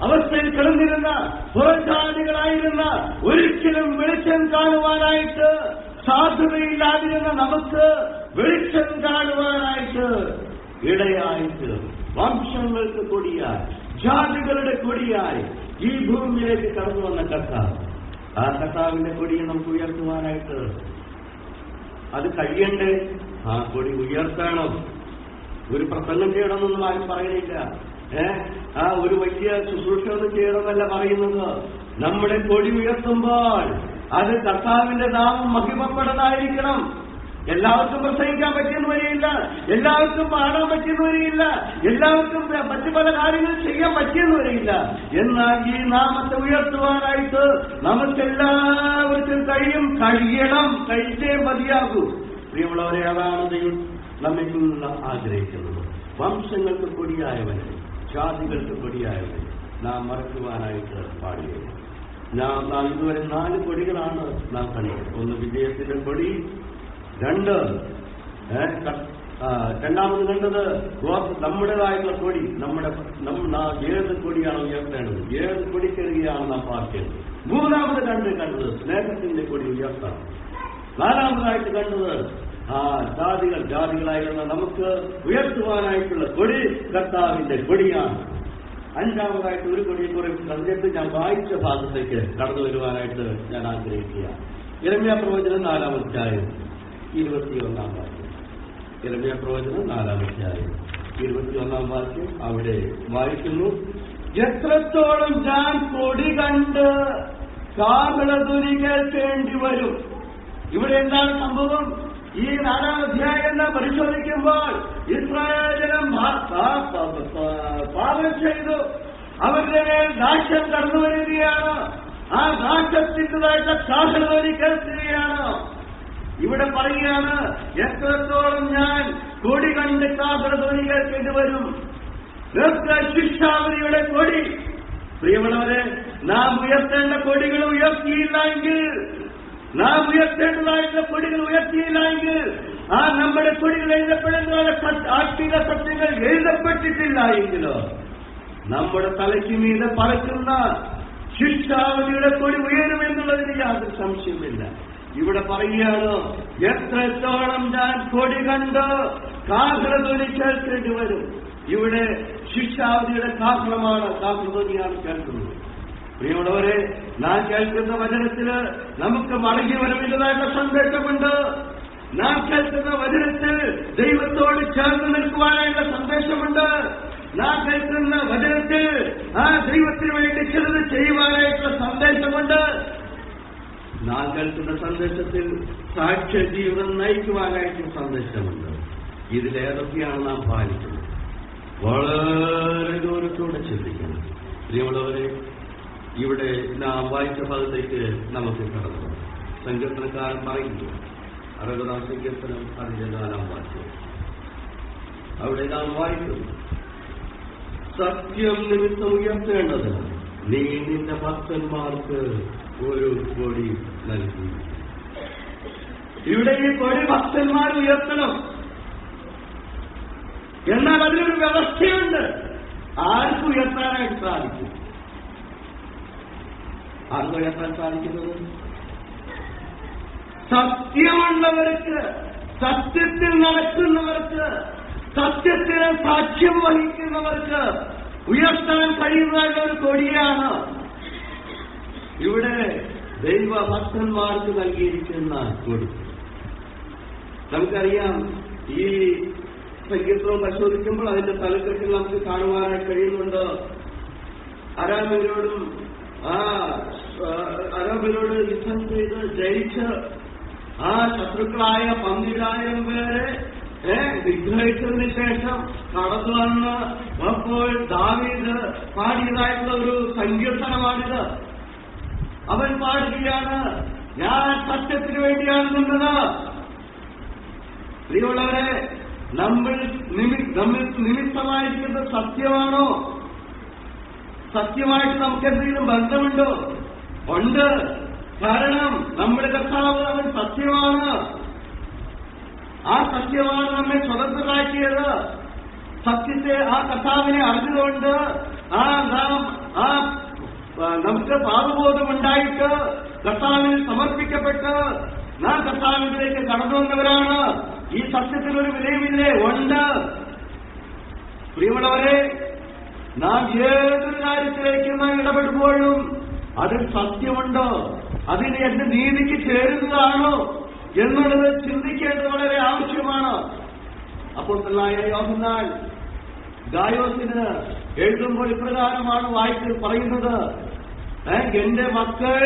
അവസ്ഥയിൽ കിടന്നിരുന്ന പുറജാതികളായിരുന്ന, ഒരിക്കലും വെളിച്ചം കാണുവാനായിട്ട് സാധ്യതയില്ലാതിരുന്ന നമുക്ക് വെളിച്ചം കാണുവാനായിട്ട് ഇടയായിട്ട് വംശങ്ങൾക്ക് കൊടിയായി, ജാതികളുടെ കൊടിയായി ഈ ഭൂമിയിലേക്ക് കടന്നു വന്ന കർത്താവ്, ആ കർത്താവിന്റെ കൊടിയെ നമുക്ക് ഉയർത്തുവാനായിട്ട് അത് കഴിയണ്ടേ? ആ കൊടി ഉയർത്തണം. ഒരു പ്രസംഗം ചെയ്യണമെന്നൊന്നും ആരും പറയുന്നില്ല. ആ ഒരു വലിയ ശുശ്രൂഷ ഒന്നും ചെയ്യണമെന്നല്ല പറയുന്നത്. നമ്മുടെ കൊടി ഉയർത്തുമ്പോൾ അത് കർത്താവിന്റെ നാമം മഹിമപ്പെടതായിരിക്കണം. എല്ലാവർക്കും പ്രസംഗിക്കാൻ പറ്റിയെന്ന് വരികയില്ല, എല്ലാവർക്കും പാടാൻ പറ്റിയെന്ന് വരികയില്ല, എല്ലാവർക്കും മറ്റു പല കാര്യങ്ങൾ ചെയ്യാൻ പറ്റിയെന്ന് വരികയില്ല. എന്നാൽ ഈ നാമത്തെ ഉയർത്തുവാനായിട്ട് നമുക്കെല്ലാവർക്കും കഴിയണം, കഴിച്ചേ മതിയാകൂ. പ്രിയമുള്ളവരെ, അതാണ് ദൈവം നമ്മിൽ നിന്ന് ആഗ്രഹിക്കുന്നത്. വംശങ്ങൾക്ക് കൊടിയായവനെ, ജാതികൾക്ക് കൊടിയായവനെ നാം മറക്കുവാനായിട്ട് പാടുകയില്ല. നാം ഇതുവരെ 4 കൊടികളാണ് നാം കണ്ടത്. ഒന്ന് വിജയത്തിന്റെ കൊടി, 2 രണ്ടാമത് കണ്ടത് നമ്മുടേതായിട്ടുള്ള കൊടി. ഏത് കൊടിയാണ് ഉയർത്തേണ്ടത്, ഏത് കൊടിക്കെഴുകയാണ് നാം പാർക്കേണ്ടത്. 3ാമത് കണ്ടത് സ്നേഹത്തിന്റെ കൊടി ഉയർത്തണം. 4ാമതായിട്ട് കണ്ടത് ജാതികളായിരുന്ന നമുക്ക് ഉയർത്തുവാനായിട്ടുള്ള കൊടി കർത്താവിന്റെ കൊടിയാണ്. 5ാമതായിട്ട് ഒരു കൊടിയെക്കുറിച്ച് സന്ധ്യത്ത് ഞാൻ വായിച്ച ഭാഗത്തേക്ക് കടന്നു വരുവാനായിട്ട് ഞാൻ ആഗ്രഹിക്കുക. യിരെമ്യാ പ്രവചനം 4-ാം അധ്യായം 21-ാം വാക്യം. യിരെമ്യാ പ്രവചനം 4-ാം അധ്യായം 21-ാം വാക്യം അവിടെ വായിക്കുന്നു: എത്രത്തോളം ഞാൻ കൊടി കണ്ട് കാഹളധ്വനി കേൾക്കേണ്ടി വരും. ഇവിടെ എന്താണ് സംഭവം? ഈ 4-ാം അധ്യായം പരിശോധിക്കുമ്പോൾ ഇസ്രായേൽ ജനം പാപം ചെയ്തു, അവരുടെ മേൽ നാശം കടന്നു വരികയാണ്. ആ നാശത്തിൻ്റെതായിട്ട് കാഹളധ്വനി കേൾക്കുകയാണ്. ഇവിടെ പറയുകയാണ്, എത്രത്തോളം ഞാൻ കൊടി കണ്ട് കാഹളധ്വനി കേൾക്കേണ്ടി വരും. ശിക്ഷാവധിയുടെ കൊടി. പ്രിയമുള്ളവരെ, നാം ഉയർത്തേണ്ട കൊടികൾ ഉയർത്തിയില്ല എങ്കിൽ, നാം ഉയർത്തേണ്ടതായിട്ടുള്ള കൊടികൾ ഉയർത്തിയില്ല എങ്കിൽ, നമ്മുടെ കൊടികൾ എഴുതപ്പെടുന്ന ആത്മീക സത്യങ്ങൾ എഴുതപ്പെട്ടിട്ടില്ല എങ്കിലോ നമ്മുടെ തലയ്ക്ക് മീതെ പറക്കുന്ന ശിക്ഷാവധിയുടെ കൊടി ഉയരുമെന്നുള്ളതിന് യാതൊരു സംശയമില്ല. ഇവിടെ പറയുകയാണ്, എത്രത്തോളം ഞാൻ കൊടി കണ്ട് കാഹളധ്വനി കേൾക്കേണ്ടി വരും. ഇവിടെ ശിക്ഷാവധിയുടെ കാഹളധ്വനിയാണ് കേൾക്കുന്നത്. പ്രിയമുള്ളവരെ, നാം കേൾക്കുന്ന വചനത്തില് നമുക്ക് മടങ്ങി വരവിൻ്റെതായിട്ടുള്ള സന്ദേശമുണ്ട്. നാം കേൾക്കുന്ന വചനത്തിൽ ദൈവത്തോട് ചേർന്ന് നിൽക്കുവാനായുള്ള സന്ദേശമുണ്ട്. നാം കേൾക്കുന്ന വചനത്തിൽ ദൈവത്തിന് വേണ്ടി ചിലത് ചെയ്യുവാനായിട്ടുള്ള സന്ദേശമുണ്ട്. നാം കേൾക്കുന്ന സന്ദേശത്തിൽ സാക്ഷ്യ ജീവിതം നയിക്കുവാനായിട്ടും സന്ദേശമുണ്ട്. ഇതിലേതൊക്കെയാണ് നാം പാലിക്കുന്നത്? വളരെ ദൂരത്തോടെ ചിന്തിക്കണം. പ്രിയമുള്ളവരെ, ഇവിടെ നാം വായിച്ച ഭാഗത്തേക്ക് നമുക്ക് കടന്നു. സങ്കീർത്തനക്കാരൻ പറയുന്നു, 60-ാം സങ്കീർത്തനം 4-ാം വാക്യം. അവിടെ നാം വായിക്കുന്നു, സത്യം നിമിത്തം ഉയർത്തേണ്ടത് നീ നിന്റെ ഭക്തന്മാർക്ക് ഒരു കൊടി നൽകി. ഇവിടെ ഈ കൊടി ഭക്തന്മാർ ഉയർത്തണം. എന്നാൽ അതിനൊരു വ്യവസ്ഥയുണ്ട്. ആർക്കും ഉയർത്താനായിട്ട് സാധിക്കും. ആർക്കും ഉയർത്താൻ സാധിക്കുന്നത്? സത്യമുള്ളവർക്ക്, സത്യത്തിൽ നടക്കുന്നവർക്ക്, സത്യത്തിന് സാക്ഷ്യം വഹിക്കുന്നവർക്ക് ഉയർത്താൻ കഴിയുന്ന ഒരു കൊടിയാണ് ഇവിടെ ദൈവഭക്തന്മാർക്ക് നൽകിയിരിക്കുന്ന കൊടി. നമുക്കറിയാം, ഈ സങ്കീർത്തനം പരിശോധിക്കുമ്പോൾ അതിന്റെ തലക്കെട്ടിൽ നമുക്ക് കാണുവാനായി കഴിയുന്നുണ്ട്. അരാബിനോട് യുദ്ധം ചെയ്ത് ജയിച്ച് ശത്രുക്കളായ 12,000 പേരെ വിഗ്രഹിച്ചതിന് ശേഷം കടന്നു വന്ന് അപ്പോൾ ദാവീദ് പാടിയതായിട്ടുള്ള ഒരു സങ്കീർത്തനമാണിത്. അവൻ പാടുകയാണ്, ഞാൻ സത്യത്തിന് വേണ്ടിയാണ് നിന്നത്. പ്രിയമുള്ളവരെ, നമ്മൾ നിമിത്തമായിരിക്കുന്നത് സത്യമാണോ? സത്യമായിട്ട് നമുക്ക് എന്തെങ്കിലും ബന്ധമുണ്ടോ? ഉണ്ട്. കാരണം നമ്മുടെ കർത്താവ് അവൻ സത്യമാണ്. ആ സത്യമാണ് നമ്മെ സ്വതന്ത്രരാക്കിയത്. സത്യത്തെ, ആ കർത്താവിനെ അറിഞ്ഞുകൊണ്ട് നമുക്ക് പാപബോധമുണ്ടായിട്ട് കർത്താവിൽ സമർപ്പിക്കപ്പെട്ട് നാം കർത്താവിലേക്ക് കടന്നു വന്നവരാണ്. ഈ സത്യത്തിനൊരു വിലയുമില്ലേ? ഉണ്ട്. പ്രിയമുള്ളവരെ, നാം ഏതൊരു കാര്യത്തിലേക്ക് നാം ഇടപെടുമ്പോഴും അതിൽ സത്യമുണ്ടോ, അതിന് എന്റെ നീതിക്ക് ചേരുന്നതാണോ എന്നുള്ളത് ചിന്തിക്കേണ്ടത് വളരെ ആവശ്യമാണ്. അപ്പോസ്തലനായ യോഹന്നാൻ ഗായോസിന് എഴുതുമ്പോൾ ഇപ്രകാരമാണ് പറയുന്നത്, എന്റെ മക്കൾ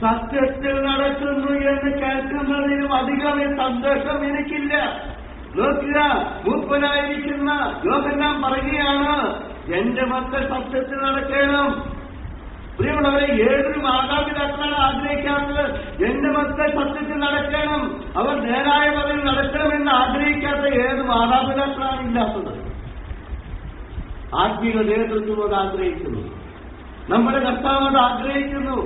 സത്യത്തിൽ നടക്കുന്നു എന്ന് കേൾക്കുന്നതിനും അധികം സന്തോഷം എനിക്കില്ല. നോക്കുക, മൂപ്പനായിരിക്കുന്ന യോഹന്നാൻ പറയുകയാണ്, എന്റെ മക്കൾ സത്യത്തിൽ നടക്കണം. പ്രിയമുള്ളവരെ, ഏതൊരു മാതാപിതാക്കളാണ് ആഗ്രഹിക്കാത്തത്? എന്റെ മക്കൾ സത്യത്തിൽ നടക്കണം, അവർ നേരായ പതിൽ നടക്കണമെന്ന് ആഗ്രഹിക്കാത്ത ഏത് മാതാപിതാക്കളാണ് ഇല്ലാത്തത്? ആത്മീയ നേതൃത്വം അത് ആഗ്രഹിക്കുന്നു, നമ്മുടെ കർത്താവ് അത് ആഗ്രഹിക്കുന്നു.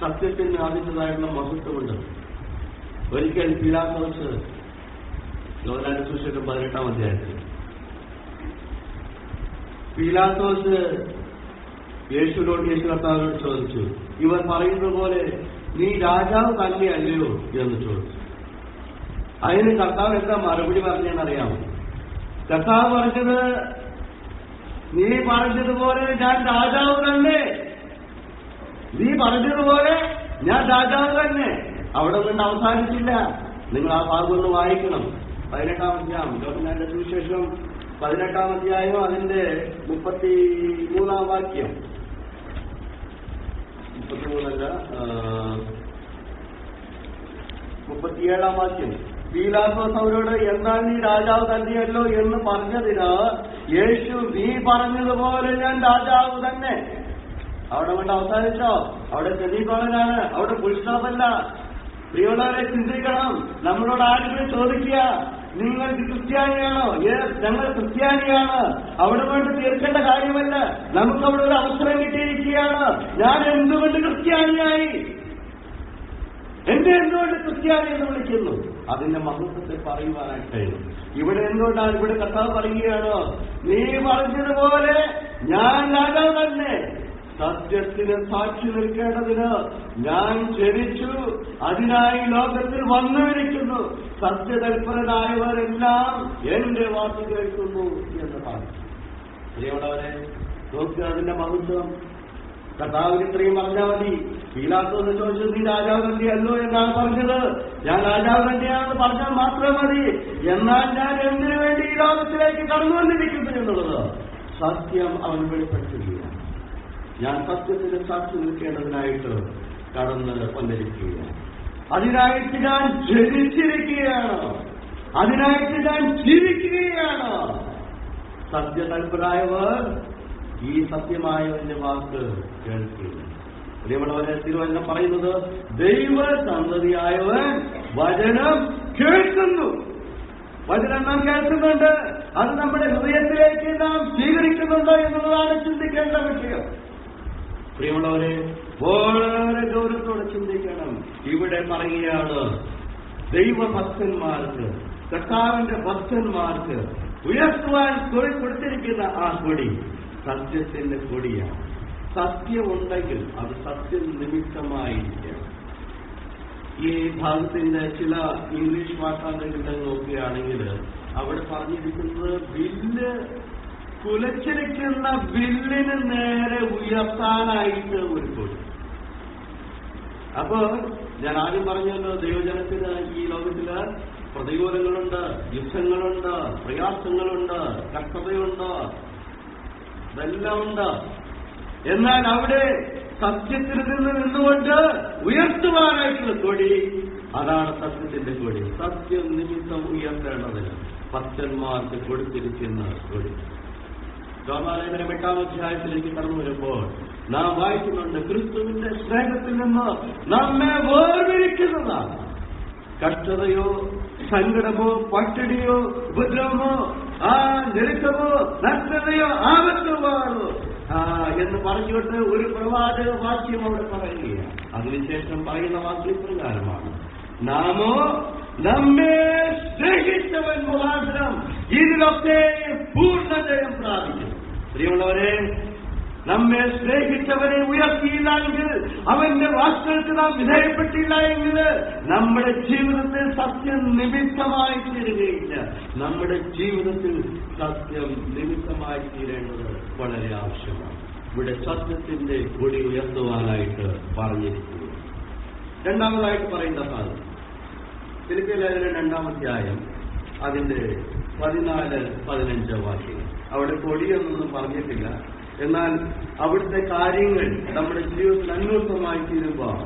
സത്യത്തിന് അതിൻ്റെതായുള്ള മഹത്വമുണ്ട്. ഒരിക്കൽ പീലാത്തോസ്, യോഹന്നാന്റെ സുവിശേഷം 18-ാം അധ്യായത്തിൽ, പീലാത്തോസ് യേശു കർത്താവിനോട് ചോദിച്ചു, ഇവർ പറയുന്നത് പോലെ നീ രാജാവ് തന്നെയല്ലയോ എന്ന് ചോദിച്ചു. അതിന് കർത്താവ് എന്താ മറുപടി പറഞ്ഞെന്നറിയാമോ? കർത്താവ് പറഞ്ഞത്, നീ പറഞ്ഞതുപോലെ ഞാൻ രാജാവ് തന്നെ, നീ പറഞ്ഞതുപോലെ ഞാൻ രാജാവ് തന്നെ. അവിടെ കൊണ്ട് അവസാനിച്ചില്ല. നിങ്ങൾ ആ ഭാഗം ഒന്ന് വായിക്കണം. 18-ാം അധ്യായം, യോഹന്നാന്റെ സുവിശേഷം 18-ാം അധ്യായം, അതിന്റെ 33-ാം വാക്യം. 33-അല്ല, 37-ാം വാക്യം. പീലാത്തോസ് അവരോട്, എന്നാൽ നീ രാജാവ് തന്നെയല്ലോ എന്ന് പറഞ്ഞതിന് യേശു, നീ പറഞ്ഞതുപോലെ ഞാൻ രാജാവ് തന്നെ. അവിടെ കൊണ്ട് അവസാനിച്ചോ? അവിടെ സെമിക്കോളനാണ്, അവിടെ പുരുഷാപ്പല്ല. പ്രിയമുള്ളവരെ, ചിന്തിക്കണം. നമ്മളോട് ആരെങ്കിലും ചോദിക്കുക, നിങ്ങൾ ക്രിസ്ത്യാനിയാണോ? ഞങ്ങൾ ക്രിസ്ത്യാനിയാണ്. അവിടെ കൊണ്ട് തീർക്കേണ്ട കാര്യമല്ല. നമുക്കവിടെ ഒരു അവസരം കിട്ടിയിരിക്കുകയാണ്. ഞാൻ എന്തുകൊണ്ട് ക്രിസ്ത്യാനിയായി, എന്നെ എന്തുകൊണ്ട് ക്രിസ്ത്യാനി എന്ന് വിളിക്കുന്നു? അതിന്റെ മഹത്വത്തെ പറയുവാനായിട്ട് കഴിയും. ഇവിടെ എന്തുകൊണ്ടാണ്? ഇവിടെ കർത്താവ് പറയുകയാണ്, നീ പറഞ്ഞതുപോലെ ഞാൻ രാജാവ് തന്നെ, സത്യത്തിന് സാക്ഷി നിൽക്കേണ്ടതിന് ഞാൻ ജനിച്ചു, അതിനായി ലോകത്തിൽ വന്നുവിരിക്കുന്നു, സത്യതൽപരനായവരെല്ലാം എന്റെ വാക്ക് കേൾക്കുന്നു എന്ന് പറഞ്ഞു. പ്രിയമുള്ളവരെ, നോക്കുക അതിന്റെ മഹത്വം. കർത്താവിന് ഇത്രയും പറഞ്ഞാൽ മതി. പീലാത്തോസ് ചോദിച്ചത്, നീ രാജാവ് തന്നെയല്ലോ എന്നാണ് പറഞ്ഞത്. ഞാൻ രാജാവ് തന്നെയാണെന്ന് പറഞ്ഞാൽ മാത്രം മതി. എന്നാൽ ഞാൻ എന്തിനു വേണ്ടി ഈ ലോകത്തിലേക്ക് കടന്നു വന്നിരിക്കുന്നു എന്നുള്ളത് സത്യം അവൻ വെളിപ്പെടുത്തുകയാണ്. ഞാൻ സത്യത്തിന് സാക്ഷി നിൽക്കേണ്ടതിനായിട്ട് കടന്ന് വന്നിരിക്കുകയാണ്. അതിനായിട്ട് ഞാൻ ജനിച്ചിരിക്കുകയാണ്, അതിനായിട്ട് ഞാൻ ജീവിക്കുകയാണ്. സത്യതൽപരായവർ ഈ സത്യമായവന്റെ വാക്ക് കേൾക്കുക. പ്രിയമുള്ളവരെ, തിരുവചനം പറയുന്നത്, ദൈവ സന്തതിയായവൻ വചനം കേൾക്കുന്നു. വചനം നാം കേൾക്കുന്നുണ്ട്, അത് നമ്മുടെ ഹൃദയത്തിലേക്ക് നാം സ്വീകരിക്കുന്നുണ്ടോ എന്നുള്ളതാണ് ചിന്തിക്കേണ്ട വിഷയം. പ്രിയമുള്ളവരെ, വളരെ ഗൗരവത്തോടെ ചിന്തിക്കണം. ഇവിടെ പറയുകയാണ്, ദൈവഭക്തന്മാർക്ക്, കർത്താവിന്റെ ഭക്തന്മാർക്ക് ഉയർത്തുവാൻ കൊടുത്തിരിക്കുന്ന ആ കൊടി സത്യത്തിന്റെ കൊടിയാണ്. സത്യമുണ്ടെങ്കിൽ അത് സത്യം നിമിത്തമായിരിക്കണം. ഈ ഭാഗത്തിന്റെ ചില ഇംഗ്ലീഷ് ഭാഷാന്തരങ്ങൾ നോക്കുകയാണെങ്കിൽ അവിടെ പറഞ്ഞിരിക്കുന്നത്, ബില്ല് കുലച്ചിരിക്കുന്ന ബില്ലിന് നേരെ ഉയർത്താനായിട്ട് ഒരു കൊടി. അപ്പോ ഞാൻ ആദ്യം പറഞ്ഞല്ലോ, ദൈവജനത്തിന് ഈ ലോകത്തില് പ്രതികൂലങ്ങളുണ്ട്, യുദ്ധങ്ങളുണ്ട്, പ്രയാസങ്ങളുണ്ട്, കഷ്ടതയുണ്ട്, ഇതെല്ലാം ഉണ്ട്. എന്നാൽ അവിടെ സത്യത്തിൽ നിന്നുകൊണ്ട് ഉയർത്തുവാനായിട്ടുള്ള കൊടി, അതാണ് സത്യത്തിന്റെ കൊടി. സത്യം നിമിത്തം ഉയർത്തേണ്ടതിന് ഭക്തന്മാർക്ക് കൊടുത്തിരിക്കുന്ന കൊടി. റോമാലേഖനം 8-ാം അധ്യായത്തിലേക്ക് കടന്നു വരുമ്പോൾ നാം വായിക്കുന്നുണ്ട്, ക്രിസ്തുവിന്റെ സ്നേഹത്തിൽ നിന്ന് നമ്മെ വേർതിരിക്കുന്നതാണ് കഷ്ടതയോ, സങ്കടമോ, പട്ടിണിയോ, ഉപദ്രവമോ, ഞെരുക്കമോ, നഗ്നതയോ, ആപത്തുമാണോ എന്ന് പറഞ്ഞുകൊണ്ട് ഒരു പ്രവാചക വാക്യം അവിടെ പറയുകയാണ്. അതിനുശേഷം പറയുന്ന വാക്യം പ്രകാരമാണ്, നാമോ നമ്മെ സ്നേഹിച്ചവൻ മുഖാന്തരം ഇതിലൊക്കെ പൂർണ്ണജയം പ്രാപിക്കും. പ്രിയമുള്ളവരെ, നമ്മെ സ്നേഹിച്ചവനെ ഉയർത്തിയില്ല എങ്കിൽ, അവന്റെ വാക്കുകൾക്ക് നാം വിധേയപ്പെട്ടില്ല എങ്കിൽ നമ്മുടെ ജീവിതത്തിൽ സത്യം നിമിത്തമായി തീരുകയില്ല. നമ്മുടെ ജീവിതത്തിൽ സത്യം നിമിത്തമായി തീരേണ്ടത് വളരെ ആവശ്യമാണ്. ഇവിടെ സത്യത്തിന്റെ കൊടി ഉയർത്തുവാനായിട്ട് പറഞ്ഞിരിക്കുന്നു. രണ്ടാമതായിട്ട് പറയുന്ന ഭാഗം ഫിലിപ്പിയ ലേഖനം 2-ാം അധ്യായം, അതിന്റെ 14-15 വാക്യങ്ങൾ. അവിടെ കൊടിയൊന്നും പറഞ്ഞിട്ടില്ല. എന്നാൽ അവിടുത്തെ കാര്യങ്ങൾ നമ്മുടെ ജീവിതത്തിൽ അന്വർത്ഥമായി തീരുമ്പോൾ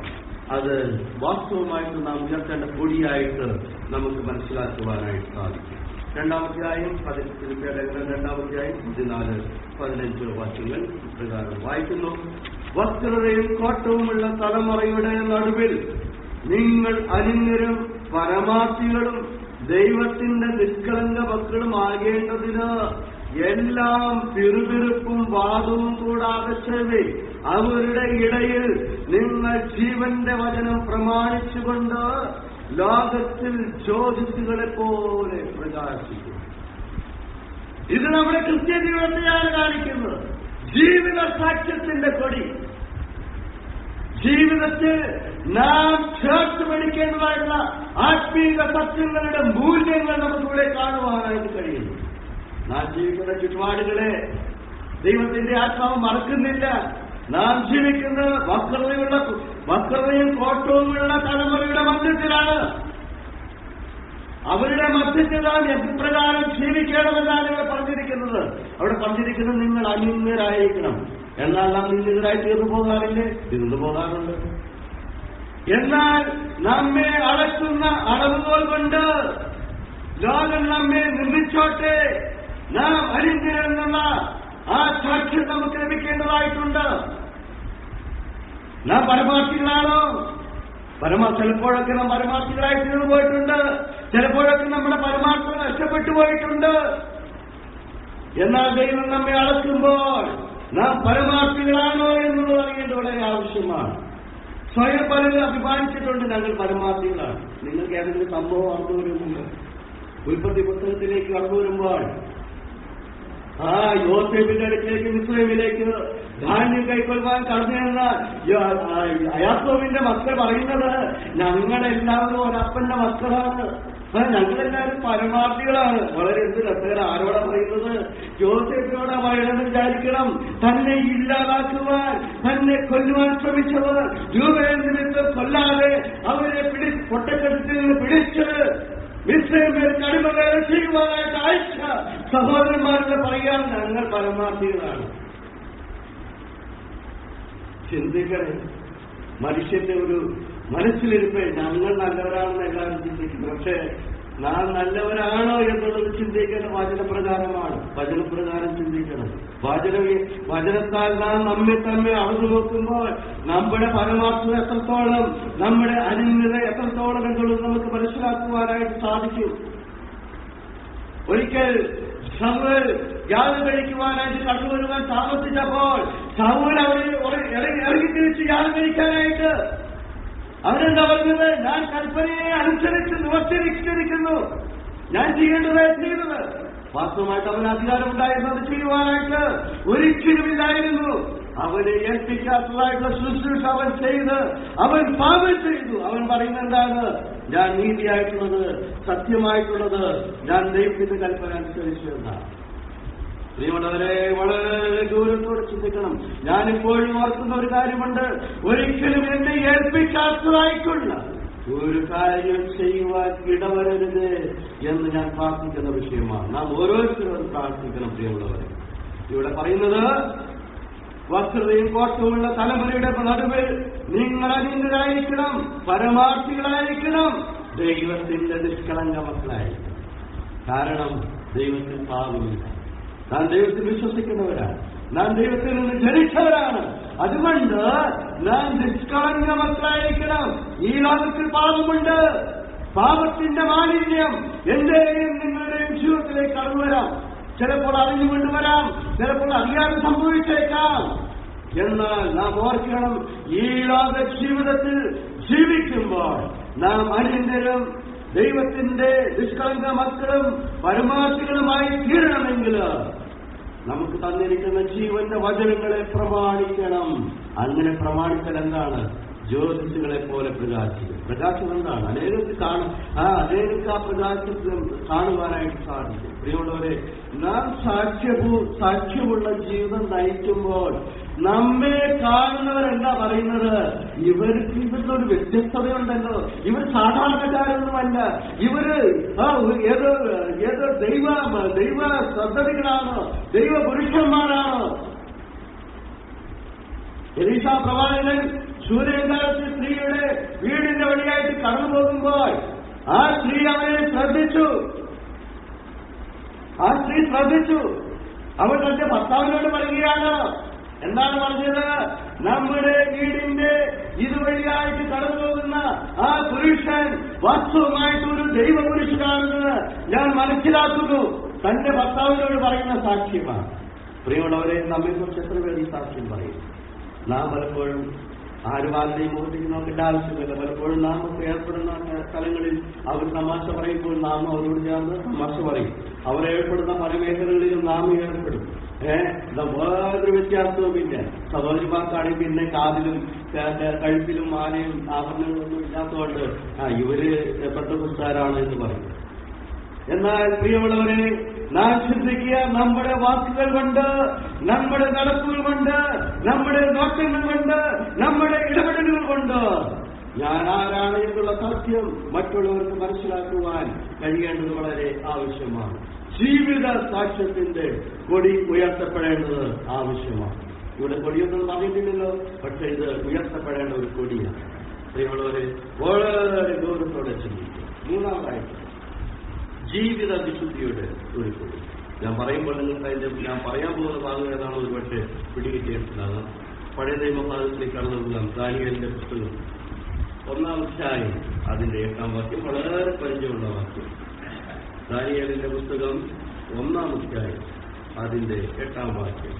അത് വാസ്തവമായിട്ട് നാം ഉയർത്തേണ്ട കൊടിയായിട്ട് നമുക്ക് മനസ്സിലാക്കുവാനായിട്ട് സാധിക്കും. 2-ാമധ്യായം വാക്യങ്ങൾ പ്രകാരം വായിക്കുന്നു. വസ്ത്രതയും കോട്ടവുമുള്ള തലമുറയുടെ നടുവിൽ നിങ്ങൾ അനിന്യരും പരമാർത്ഥികളും ദൈവത്തിന്റെ നിഷ്കളങ്ക മക്കളും ആകേണ്ടതിന് എല്ലാം പിറുപിറുപ്പും വാദവും കൂടാതെ ചെവി അവരുടെ ഇടയിൽ നിങ്ങൾ ജീവന്റെ വചനം പ്രമാണിച്ചുകൊണ്ട് ലോകത്തിൽ ജ്യോതിസുകളെ പോലെ പ്രകാശിക്കും. ഇത് നമ്മുടെ ക്രിസ്ത്യ ജീവിതത്തെയാണ് കാണിക്കുന്നത്. ജീവിത സാക്ഷ്യത്തിന്റെ കൊടി. ജീവിതത്തിൽ നാം ചേർത്ത് പഠിക്കേണ്ടതായിട്ടുള്ള ആത്മീക സത്യങ്ങളുടെ മൂല്യങ്ങൾ നമുക്കിവിടെ കാണുവാനായിട്ട് കഴിയുന്നു. നാം ജീവിക്കുന്ന ചുറ്റുപാടുകളെ ദൈവത്തിന്റെ ആത്മാവ് മറക്കുന്നില്ല. നാം ജീവിക്കുന്നത് വക്രതയും കോട്ടവുമുള്ള തലമുറയുടെ മധ്യത്തിലാണ്. അവരുടെ മധ്യത്തിൽ നാം എപ്രകാരം ജീവിക്കണമെന്നാണ് ഇവിടെ പറഞ്ഞിരിക്കുന്നത്. അവിടെ പറഞ്ഞിരിക്കുന്നത് നിങ്ങൾ അനിന്യരായിരിക്കണം. എന്നാൽ നാം നിന്ദിതരായി തീർന്നു പോകാറില്ലേ? തീർന്നു പോകാറുണ്ട്. എന്നാൽ നമ്മെ അളക്കുന്ന അളവുകൾ കൊണ്ട് ലോകം നമ്മെ നിന്ദിച്ചോട്ടെ, നാം അനിന്യരെന്നുള്ള ആ സാക്ഷ്യം നമുക്ക് ലഭിക്കേണ്ടതായിട്ടുണ്ട്. നാം പരമാർത്ഥികളാണോ? ചിലപ്പോഴൊക്കെ നാം പരമാർത്ഥികളായി തീർന്നു പോയിട്ടുണ്ട്. ചിലപ്പോഴൊക്കെ നമ്മുടെ പരമാർത്ഥം നഷ്ടപ്പെട്ടു പോയിട്ടുണ്ട്. എന്നാൽ ദൈവം നമ്മെ അളക്കുമ്പോൾ നാം പരമാർത്ഥികളാണോ എന്നുള്ളത് അറിയേണ്ടത് വളരെ ആവശ്യമാണ്. സ്വയം പലരും അഭിമാനിച്ചിട്ടുണ്ട്, ഞങ്ങൾ പരമാർത്ഥികളാണ്. നിങ്ങൾക്ക് ഏതെങ്കിലും സംഭവം കടന്നു വരുന്നുണ്ട്? ഉൽപ്പത്തി പുസ്തകത്തിലേക്ക് കടന്നു വരുമ്പോൾ യോസേഫിന്റെ അടുത്തേക്ക് മിസ്രൈമിലേക്ക് ധാന്യം കൈക്കൊള്ളുവാൻ കടന്നു ചെന്ന യാക്കോബിന്റെ മക്കൾ പറയുന്നത്, ഞങ്ങളെല്ലാവരും ഒരപ്പന്റെ മക്കളാണ്, ഞങ്ങളെല്ലാവരും പരമാർത്ഥികളാണ്. വളരെ എന്ത് രസകരം. ആരോടാ പറയുന്നത്? യോസേഫിനോടാ പറയണമെന്ന് വിചാരിക്കണം. തന്നെ ഇല്ലാതാക്കുവാൻ, തന്നെ കൊല്ലുവാൻ ശ്രമിച്ചവർ രൂപയിൽ നിമിത്തം കൊല്ലാതെ അവരെ പൊട്ടക്കെടുത്തിൽ നിന്ന് പിടിച്ച് മിസ്രൈമിൽ കടിമവേല ചെയ്യുവാനായിട്ട് അയച്ച സഹോദരന്മാരുടെ പറയാൻ ഞങ്ങൾ പരമാർത്ഥികളാണ്. ചിന്തിക്കണേ, മനുഷ്യന്റെ ഒരു മനസ്സിലിരിപ്പേ ഞങ്ങൾ നല്ലവരാണെന്ന് എല്ലാവരും ചിന്തിക്കുന്നു. പക്ഷേ നാം നല്ലവരാണോ എന്നുള്ളത് ചിന്തിക്കേണ്ട വചനപ്രകാരമാണ്. വചനപ്രകാരം ചിന്തിക്കണം. വചനത്താൽ നാം നമ്മെ തന്നെ അളന്നു നോക്കുമ്പോൾ നമ്മുടെ പരമാർത്ഥത എത്രത്തോളം, നമ്മുടെ അനിന്യത എത്രത്തോളം എന്നുള്ളത് നമുക്ക് മനസ്സിലാക്കുവാനായിട്ട് സാധിക്കും. ഒരിക്കൽ ശൗൽ യാഗം കഴിക്കുവാനായിട്ട് കടന്നു വരുവാൻ താമസിച്ചപ്പോൾ ശൗൽ ഇറങ്ങി തിരിച്ച് യാഗം കഴിക്കാനായിട്ട് അവരെന്താ പറഞ്ഞത്? ഞാൻ കൽപ്പനയെ അനുസരിച്ച് നിവർത്തിരിക്കുന്നു, ഞാൻ ചെയ്യേണ്ടത് ചെയ്തത്. വാസ്തവമായിട്ട് അവന് അധികാരമുണ്ടായിരുന്നത് ചെയ്യുവാനായിട്ട് ഒരിക്കലുമില്ലായിരുന്നു. അവനെ ഏൽപ്പിക്കാത്തതായിട്ടുള്ള ശുശ്രൂഷ അവൻ ചെയ്ത് അവൻ പാപം ചെയ്തു. അവൻ പറയുന്നത് എന്താണ്? ഞാൻ നീതിയായിട്ടുള്ളത്, സത്യമായിട്ടുള്ളത്, ഞാൻ ദൈവത്തിന്റെ കൽപ്പന അനുസരിച്ചു എന്നാണ്. പ്രിയമുള്ളവരെ, വളരെ ഗൗരവത്തോടെ ചിന്തിക്കണം. ഞാനിപ്പോഴും ഓർക്കുന്ന ഒരു കാര്യമുണ്ട്. ഒരിക്കലും എന്നെ ഏൽപ്പിക്കാത്തതായിട്ടുള്ള ഒരു കാര്യം ചെയ്യുവാൻ ഇടവരരുത് എന്ന് ഞാൻ പ്രാർത്ഥിക്കുന്ന വിഷയമാണ്. നാം ഓരോരുത്തരും പ്രാർത്ഥിക്കണം. പ്രിയമുള്ളവരെ, ഇവിടെ പറയുന്നത് വസ്ത്രതയും കോട്ടവുമുള്ള തലമുറയുടെ നടുവിൽ നിങ്ങൾ അനിന്യരായിരിക്കണം, പരമാർത്ഥികളായിരിക്കണം, ദൈവത്തിന്റെ നിഷ്കളങ്ക മക്കളായിരിക്കണം. കാരണം ദൈവത്തിൽ പാപമില്ല. നാം ദൈവത്തിൽ വിശ്വസിക്കുന്നവരാണ്. നാം ദൈവത്തിൽ നിന്ന് ജനിച്ചവരാണ്. അതുകൊണ്ട് നാം നിഷ്കളങ്ക മക്കളായിരിക്കണം. ഈ ലോകത്തിൽ പാപമുണ്ട്. പാപത്തിന്റെ മാലിന്യം എന്റെയും നിങ്ങളുടെയും ജീവിതത്തിലേക്ക് കടന്നു വരാം. ചിലപ്പോൾ അറിഞ്ഞുകൊണ്ട് വരാം, ചിലപ്പോൾ അറിയാതെ സംഭവിച്ചേക്കാം. എന്നാൽ നാം ഓർക്കണം, ഈ ലോക ജീവിതത്തിൽ ജീവിക്കുമ്പോൾ നാം അനിന്യരും ദൈവത്തിന്റെ നിഷ്കളങ്ക മക്കളും പരമാർത്ഥികളുമായി തീരണമെങ്കിൽ നമുക്ക് തന്നിരിക്കുന്ന ജീവന്റെ വചനങ്ങളെ പ്രമാണിക്കണം. അങ്ങനെ പ്രമാണിക്കൽ എന്താണ്? ജ്യോതിസുകളെ പോലെ പ്രകാശിക്കും. പ്രകാശം എന്താണ്? അനേകർക്ക് അനേകർക്ക് ആ പ്രകാശത്തിൽ കാണുവാനായിട്ട് സാധിക്കും. പ്രിയമുള്ളവരെ, നാം സാക്ഷ്യമുള്ള ജീവിതം നയിക്കുമ്പോൾ നമ്മെ കാണുന്നവരെന്താ പറയുന്നത്? ഇവർക്ക് ഇവരുടെ വ്യത്യസ്തതയുണ്ടല്ലോ, ഇവർ സാധാരണക്കാരൊന്നുമല്ല, ഇവര് ഏതോ ദൈവ സന്തതികളാണോ, ദൈവ പുരുഷന്മാരാണോ. എലീശാ പ്രവാചകൻ സൂര്യകാലത്ത് സ്ത്രീയുടെ വീടിന്റെ വഴിയായിട്ട് കടന്നു പോകുമ്പോൾ ആ സ്ത്രീ അവനെ ശ്രദ്ധിച്ചു. അവൾ തന്റെ ഭർത്താവിനോട് പറയുകയാണ്. എന്താണ് പറഞ്ഞത്? നമ്മുടെ വീടിന്റെ ഇതുവഴിയായിട്ട് കടന്നു പോകുന്ന ആ പുരുഷൻ വാസ്തവമായിട്ടൊരു ദൈവപുരുഷനാണെന്ന് ഞാൻ മനസ്സിലാക്കുന്നു. തന്റെ ഭർത്താവിനോട് പറയുന്ന സാക്ഷ്യമാണ്. പ്രിയമുള്ളവരെ, നമ്മെക്കുറിച്ച് എത്ര പേർ ഈ സാക്ഷ്യം പറയും? നാം പലപ്പോഴും ആരുമാരുടെയും മുഖത്തേക്ക് നോക്കേണ്ട ആവശ്യമില്ല. പലപ്പോഴും നാം ഒക്കെ ഏർപ്പെടുന്ന സ്ഥലങ്ങളിൽ അവർ തമാശ പറയുമ്പോൾ നാം അവരോട് ചേർന്ന് തമാശ പറയും. അവർ ഏർപ്പെടുന്ന പല മേഖലകളിലും നാം ഏർപ്പെടും. വേറൊരു വ്യത്യാസവുമില്ല. സഹോദരിമാർക്കാണെങ്കിൽ പിന്നെ കാതിലും കഴുത്തിലും മാലയും ആഭരണങ്ങളൊന്നും ഇല്ലാത്തതുകൊണ്ട് ഇവര് പെട്ടപുസ്തകരാണ് എന്ന് പറയും. എന്നാൽ പ്രിയമുള്ളവരെ, നാം ചിന്തിക്കുക, നമ്മുടെ വാക്കുകൾ കൊണ്ട്, നമ്മുടെ നടപ്പുകൾ കൊണ്ട്, നമ്മുടെ നോട്ടങ്ങൾ കൊണ്ട്, നമ്മുടെ ഇടപെടലുകൾ കൊണ്ട് ഞാൻ ആരാണ് എന്നുള്ള സത്യം മറ്റുള്ളവർക്ക് മനസ്സിലാക്കുവാൻ കഴിയേണ്ടത് വളരെ ആവശ്യമാണ്. ജീവിത സാക്ഷ്യത്തിന്റെ കൊടി ഉയർത്തപ്പെടേണ്ടത് ആവശ്യമാണ്. ഇവിടെ കൊടിയൊന്നും പറഞ്ഞിട്ടില്ലല്ലോ, പക്ഷെ ഇത് ഉയർത്തപ്പെടേണ്ട ഒരു കൊടിയാണ്. പ്രിയമുള്ളവരെ, വളരെ ഗൗരവത്തോടെ ചിന്തിക്കുക. മൂന്നാമതായിട്ട് ജീവിത വിശുദ്ധിയുടെ ഒരു കൊടി. ഞാൻ പറയുമ്പോൾ നിങ്ങൾക്ക് അതിന്റെ ഞാൻ പറയാൻ പോകുന്ന ഭാഗം ഏതാണ് ഒരു പക്ഷേ പിടികിട്ടിയിട്ടുണ്ടാകാം. പഴയ നിയമഭാഗത്തിലേക്ക് കടന്നു പോകാം. ദാനിയേലിന്റെ പുസ്തകം 1-ാം അധ്യായം അതിന്റെ 8-ാം വാക്യം. വളരെ പരിചയമുള്ള വാക്യം. ദാനിയേലിന്റെ പുസ്തകം 1-ാം അധ്യായം അതിന്റെ 8-ാം വാക്യം